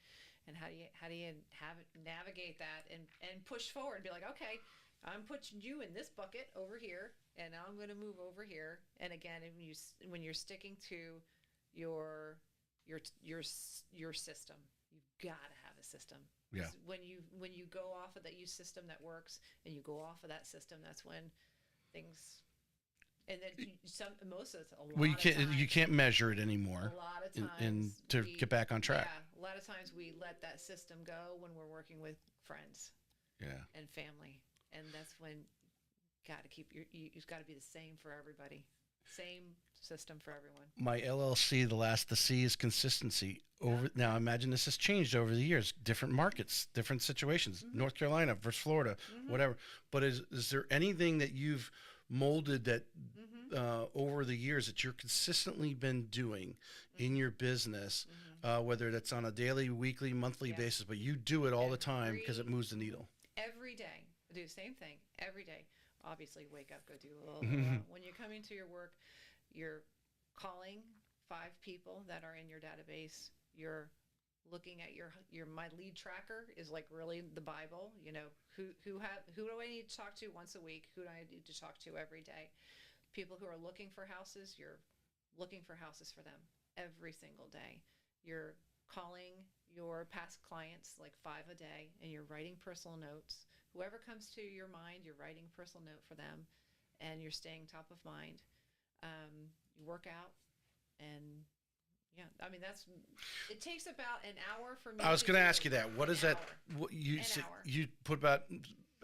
And how do you navigate that and push forward? Be like, okay, I'm putting you in this bucket over here, and I'm going to move over here. And again, when you're sticking to your system, you've got to have a system. Yeah. When you go off of that system that works, and you go off of that system, that's when things. And then most of it's a lot. You can't measure it anymore. A lot of times, and to get back on track. Yeah, a lot of times we let that system go when we're working with friends. Yeah. And family, and that's when you've got to be the same for everybody. Same system for everyone. My LLC, the C is consistency. Now, imagine this has changed over the years. Different markets, different situations. North Carolina versus Florida, whatever. But is there anything that you've molded that over the years that you're consistently been doing in your business, whether that's on a daily, weekly, monthly basis, but you do it all the time because it moves the needle? Every day. I do the same thing every day. Obviously, wake up, go do a little. When you come into your work, you're calling 5 people that are in your database. You're looking at your my lead tracker is like really the Bible. Who do I need to talk to once a week? Who do I need to talk to every day? People who are looking for houses, you're looking for houses for them every single day. You're calling your past clients like 5 a day, and you're writing personal notes. Whoever comes to your mind, you're writing a personal note for them, and you're staying top of mind. You work out, and I mean it takes about an hour for me. I was going to ask you that. What is that? What you put about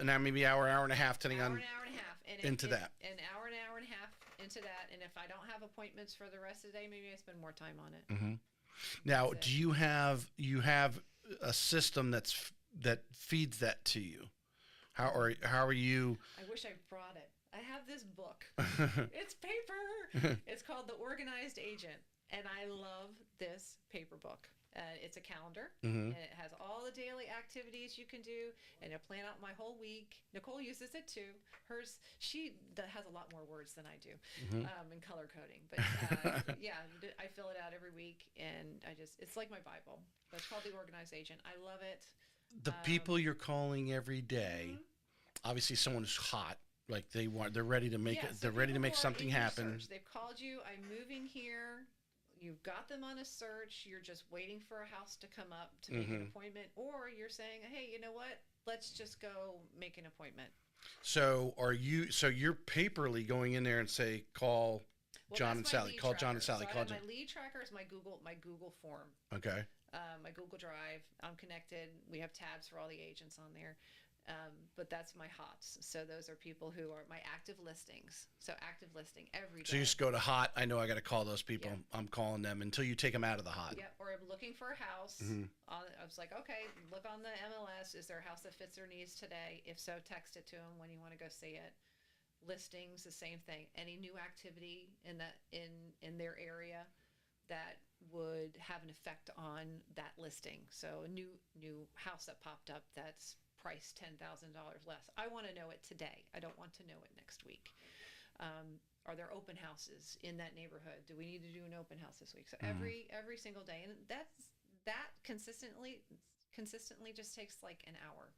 maybe hour and a half, depending on an hour and a half into that. An hour and a half into that. And if I don't have appointments for the rest of the day, maybe I spend more time on it. Mm-hmm. Now, That's it. do you have a system that feeds that to you? How are you? I wish I brought it. I have this book. It's paper. It's called The Organized Agent, and I love this paper book. It's a calendar, Mm-hmm. and it has all the daily activities you can do, and I plan out my whole week. Nicole uses it too. She has a lot more words than I do, Mm-hmm. in color coding. But yeah, I fill it out every week, and it's like my Bible. But it's called The Organized Agent. I love it. The people you're calling every day, obviously someone who's hot, like they're ready to make Yeah, they're ready to make people are something in your happen. search. They've called you. I'm moving here. You've got them on a search. You're just waiting for a house to come up to make an appointment, or you're saying, "Hey, you know what? Let's just go make an appointment." So you're paperly going in there and say, call Well, John and that's my Sally. lead Call John and tracker. Sally. So I Call have John. my lead tracker is my Google form, Okay. my Google Drive. I'm connected. We have tabs for all the agents on there. But that's my hots. So those are people who are my active listings. So active listing every day. So you just go to hot. I know I got to call those people. Yeah. I'm calling them until you take them out of the hot. Yep. Or I'm looking for a house. Mhm. I was like, okay, look on the MLS. Is there a house that fits their needs today? If so, text it to them when you want to go see it. Listings, the same thing. Any new activity in their area that would have an effect on that listing. So a new house that popped up that's priced $10,000 less. I want to know it today. I don't want to know it next week. Are there open houses in that neighborhood? Do we need to do an open house this week? So every single day, and that consistently just takes like an hour.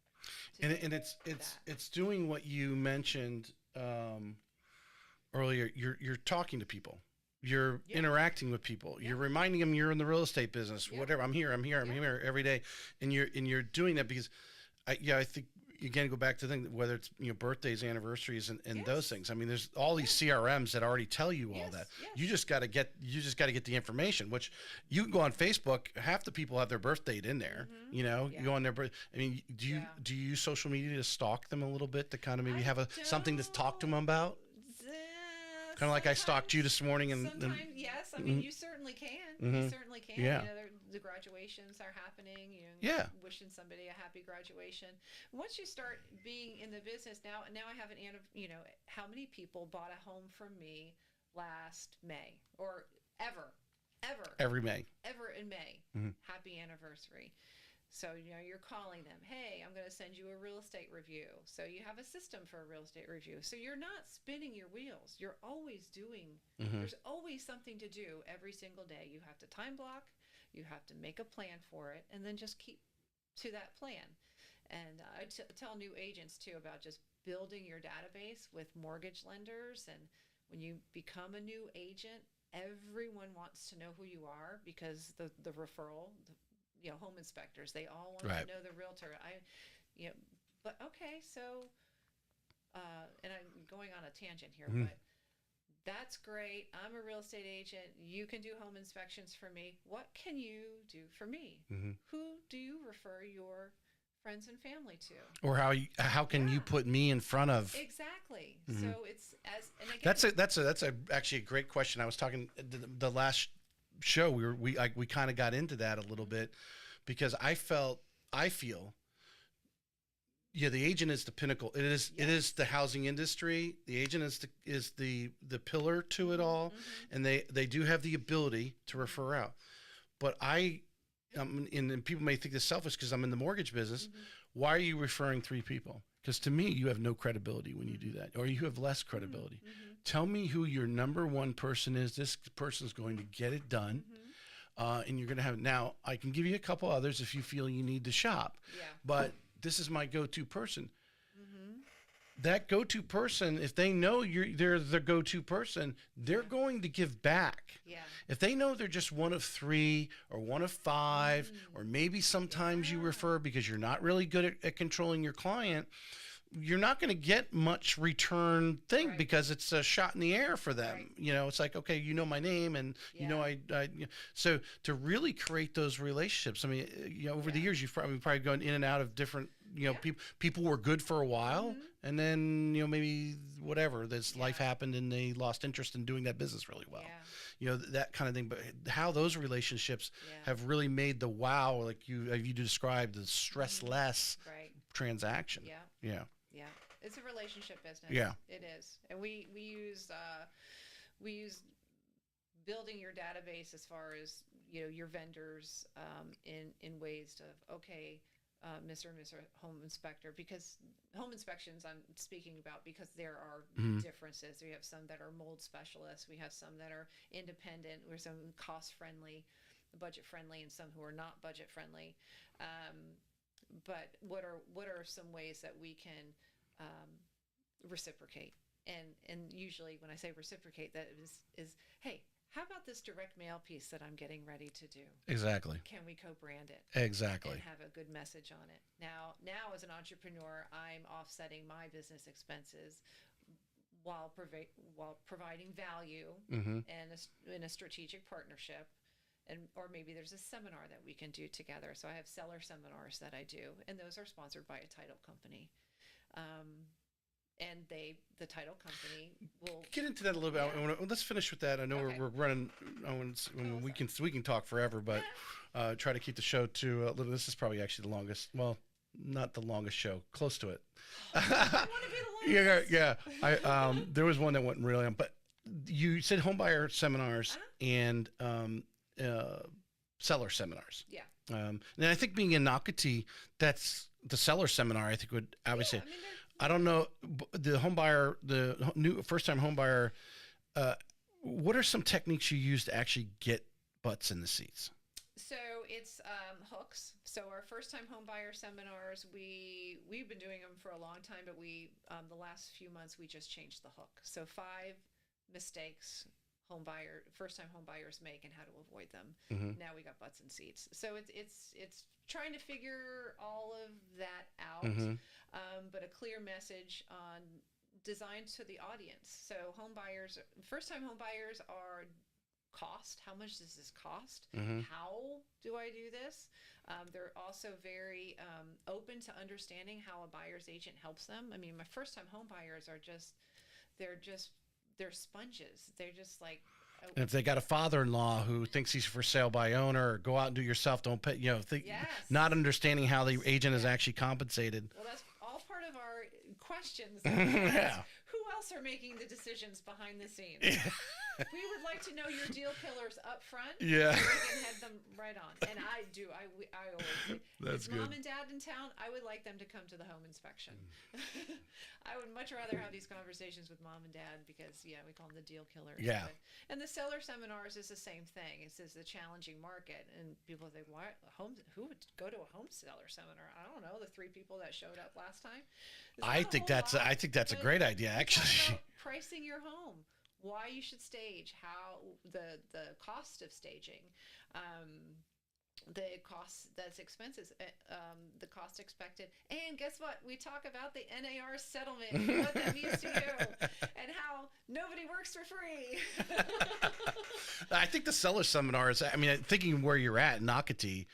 And it's doing what you mentioned earlier. You're talking to people. You're interacting with people. You're reminding them you're in the real estate business. Whatever. I'm here every day, and you're doing that because I think again go back to the thing whether it's birthdays, anniversaries, and those things. I mean, there's all these CRMs that already tell you all that. Yes. You just got to get the information. Which you can go on Facebook. Half the people have their birth date in there. You go on their birth. I mean, do you use social media to stalk them a little bit to kind of maybe have something to talk to them about? Kind of like I stalked you this morning, and sometimes, yes. I mean, you certainly can. You certainly can. Yeah. The graduations are happening. Wishing somebody a happy graduation. Once you start being in the business now I have how many people bought a home from me last May or ever every May, ever in May. Happy anniversary. So, you're calling them, hey, I'm going to send you a real estate review. So you have a system for a real estate review. So you're not spinning your wheels. You're always doing, there's always something to do every single day. You have to time block, you have to make a plan for it, and then just keep to that plan. And I tell new agents too about just building your database with mortgage lenders. And when you become a new agent, everyone wants to know who you are because the referral, home inspectors, they all want to know the realtor. But okay, so, and I'm going on a tangent here, but that's great. I'm a real estate agent. You can do home inspections for me. What can you do for me? Who do you refer your friends and family to? Or how can you put me in front of? Exactly. So it's and again, that's actually a great question. I was talking the last show we kind of got into that a little bit because I feel the agent is the pinnacle. It is the housing industry. The agent is the pillar to it all, and they do have the ability to refer out. But and people may think this selfish because I'm in the mortgage business. Why are you referring 3 people? Because to me, you have no credibility when you do that, or you have less credibility. Tell me who your number one person is. This person's going to get it done, and you're going to have. Now, I can give you a couple others if you feel you need to shop, but this is my go-to person. That go-to person, if they know they're the go-to person, they're going to give back. If they know they're just one of 3 or one of 5, or maybe sometimes you refer because you're not really good at controlling your client, you're not going to get much return thing Right. because it's a shot in the air for them. Right. You know, it's like, okay, you know my name, and you know Yeah. so to really create those relationships. I mean, you know, over the Yeah. years, you've probably gone in and out of different. You know, Yeah. people were good for a while, Mhm. and then you know maybe whatever this life Yeah. happened, and they lost interest in doing that business really well. Yeah. You know, that kind of thing. But how those relationships Yeah. have really made the wow, like you described, the stress Mhm. less Right. transaction. Yeah. Yeah. Yeah. It's a relationship business. Yeah. It is. And we use building your database as far as, you know, your vendors, in ways of, okay, Mr. and Mr. Home Inspector, because home inspections I'm speaking about, because there are Mhm. differences. We have some that are mold specialists. We have some that are independent. We're some cost friendly, budget friendly, and some who are not budget friendly. But what are some ways that we can reciprocate? And usually when I say reciprocate, that is hey, how about this direct mail piece that I'm getting ready to do? Exactly. Can we co-brand it Exactly. and have a good message on it? Now as an entrepreneur, I'm offsetting my business expenses while providing value Mm-hmm. and in a strategic partnership. And or maybe there's a seminar that we can do together. So I have seller seminars that I do, and those are sponsored by a title company. And the title company will Get into that a little bit. Yeah. Let's finish with that. I know Okay. we're running. We can talk forever, but try to keep the show to a little. This is probably actually the longest. Well, not the longest show. Close to it. I want to be the Yeah, longest. yeah. There was one that went really on, but you said homebuyer seminars and seller seminars. Yeah. And I think being in Nocatee, that's the seller seminar. I think would obviously. Yeah, I mean, I don't know the homebuyer, the new first-time homebuyer. What are some techniques you use to actually get butts in the seats? so it's hooks. So our first time home buyer seminars, we've been doing them for a long time, but we the last few months we just changed the hook. So 5 mistakes first time home buyers make and how to avoid them. Mm-hmm. Now we got butts and seats. So it's trying to figure all of that out, Mm-hmm. but a clear message on designed to the audience. So first time home buyers are cost. How much does this cost? Mm-hmm. How do I do this? They're also very open to understanding how a buyer's agent helps them. I mean, my first time home buyers they're sponges. They're just like, And if they got a father-in-law who thinks he's for sale by owner, go out and do yourself. Don't pay. You know, yes. not understanding how the agent is actually compensated. Well, that's all part of our questions. Yeah. Who else are making the decisions behind the scenes? We would like to know your deal killers up front. Yeah. So we can head them right on. And I do. I always say, That's is mom good. and dad in town? I would like them to come to the home inspection. I would much rather have these conversations with mom and dad because, yeah, we call them the deal killers. Yeah. And the seller seminars is the same thing. It's a challenging market. And people think, who would go to a home seller seminar? I don't know. The 3 people that showed up last time. I think that's a great idea, actually. Pricing your home, why you should stage, how the cost of staging, the cost that's expenses, the cost expected, and guess what? We talk about the NAR settlement, and what that means to you, and how nobody works for free. I think the seller seminars, I mean, thinking where you're at in Nocatee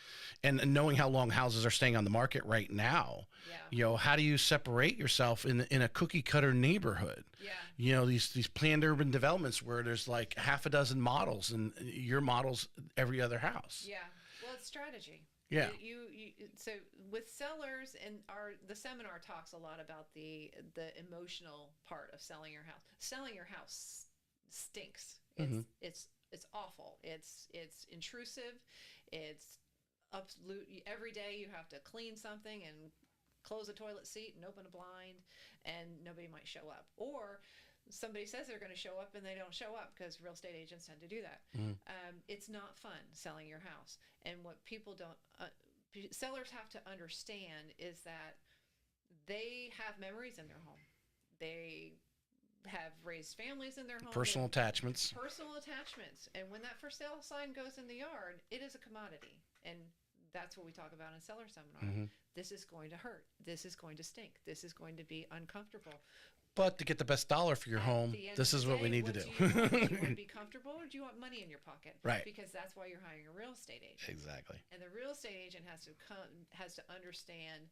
and knowing how long houses are staying on the market right now, Yeah. you know, how do you separate yourself in a cookie cutter neighborhood? Yeah. You know, these planned urban developments where there's like half a dozen models and your model's every other house. Yeah. Well, it's strategy. Yeah. You so with sellers, and the seminar talks a lot about the emotional part of selling your house. Selling your house stinks. It's awful. It's intrusive. It's absolute. Every day you have to clean something and close a toilet seat and open a blind, and nobody might show up. Or somebody says they're going to show up and they don't show up because real estate agents tend to do that. It's not fun selling your house. And what people don't, sellers have to understand is that they have memories in their home. They have raised families in their home. Personal attachments. And when that for sale sign goes in the yard, it is a commodity. And that's what we talk about in seller seminar. This is going to hurt. This is going to stink. This is going to be uncomfortable. But to get the best dollar for your At home, the end this of is the what we day, need to what do. Do you want? Do you want to be comfortable, or do you want money in your pocket? Right. Because that's why you're hiring a real estate agent. Exactly. And the real estate agent has to understand,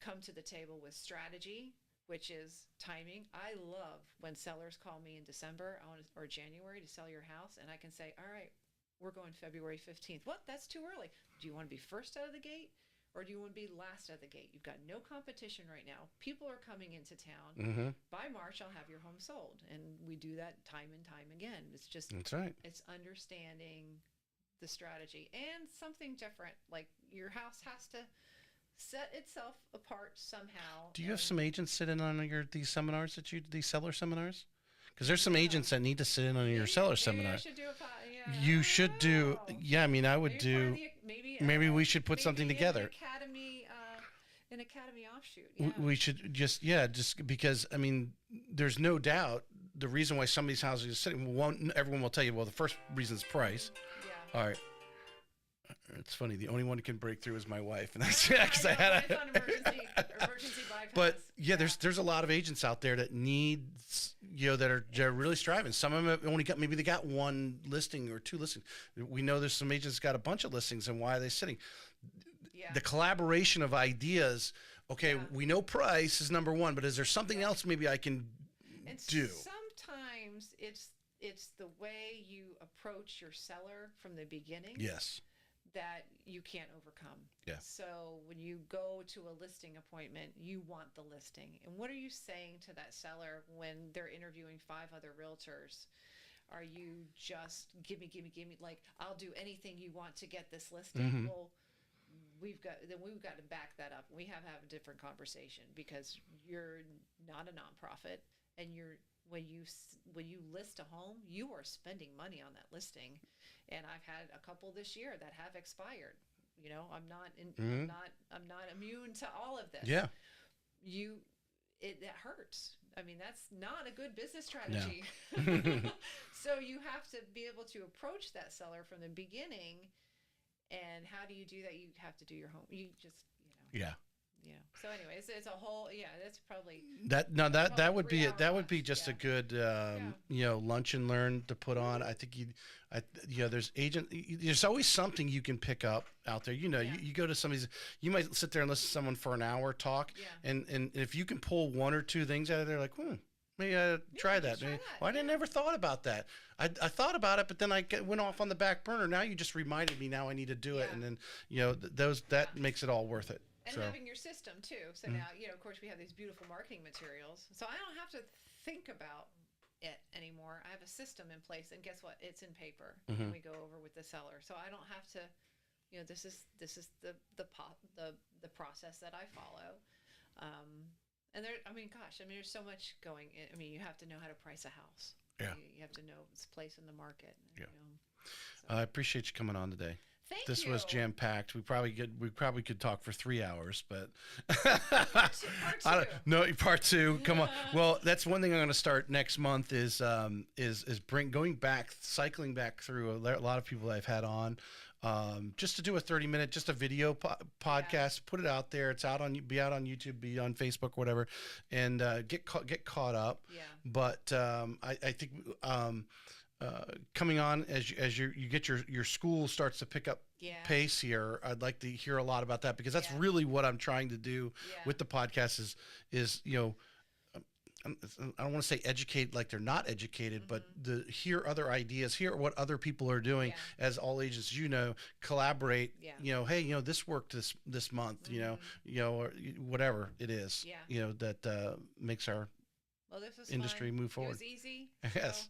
come to the table with strategy, which is timing. I love when sellers call me in December or January to sell your house, and I can say, all right, we're going February 15th. What? That's too early. Do you want to be first out of the gate, or do you want to be last out of the gate? You've got no competition right now. People are coming into town. Mm-hmm. By March, I'll have your home sold. And we do that time and time again. It's just, That's right. it's understanding the strategy and something different. Like your house has to set itself apart somehow. Do you have some agents sit in on these seminars these seller seminars? Because there's some agents that need to sit in on your seller seminar. I should do You should do. Yeah, I mean, I would do. Maybe we should put something together. An academy offshoot. Yeah. We should just because I mean, there's no doubt the reason why some of these houses are sitting. Everyone will tell you. Well, the first reason is price. Yeah. All right. It's funny. The only one who can break through is my wife, and that's because I had a emergency bypass. But yeah, there's a lot of agents out there that need, that are really striving. Some of them have only got, maybe they got one listing or two listings. We know there's some agents got a bunch of listings, and why are they sitting? Yeah. The collaboration of ideas. Okay, we know price is number one, but is there something else maybe I can do? Sometimes it's the way you approach your seller from the beginning. Yes. That you can't overcome. Yeah. So when you go to a listing appointment, you want the listing. And what are you saying to that seller when they're interviewing 5 other realtors? Are you just give me, like, I'll do anything you want to get this listing? Mm-hmm. Well, we've got to back that up. We have to have a different conversation because you're not a nonprofit, and when you list a home, you are spending money on that listing. And I've had a couple this year that have expired. I'm not immune to all of this. Yeah. That hurts. I mean, that's not a good business strategy. No. So you have to be able to approach that seller from the beginning. And how do you do that? You have to do your home. You just, Yeah. So anyway, it's a whole. Yeah, that's probably that would be lunch. just a good lunch and learn to put on. I think there's always something you can pick up out there. You go to somebody's, you might sit there and listen to someone for an hour talk, and if you can pull one or two things out of there, like maybe I try that. Well, I never thought about that. I thought about it, but then I went off on the back burner. Now you just reminded me. Now I need to do it, and then that makes it all worth it. And having your system too. So now, of course, we have these beautiful marketing materials. So I don't have to think about it anymore. I have a system in place, and guess what? It's in paper. And we go over with the seller. So I don't have to. This is the process that I follow. And there's so much going. You have to know how to price a house. Yeah. You have to know its place in the market. Yeah. I appreciate you coming on today. This was jam packed. We probably could talk for 3 hours, but part two. Come on. Well, that's one thing I'm going to start next month is cycling back through a lot of people I've had on, just to do a 30-minute, just a video podcast, put it out there. It's be out on YouTube, be on Facebook, whatever, and get caught up. Yeah. But I think. Coming on as you get your school starts to pick up pace here, I'd like to hear a lot about that, because that's really what I'm trying to do with the podcast is I don't want to say educate like they're not educated, but hear other ideas, hear what other people are doing. As all agents, collaborate. Hey, this worked this month. Or whatever it is. That makes our this was industry fun. move forward. It was easy. Yes.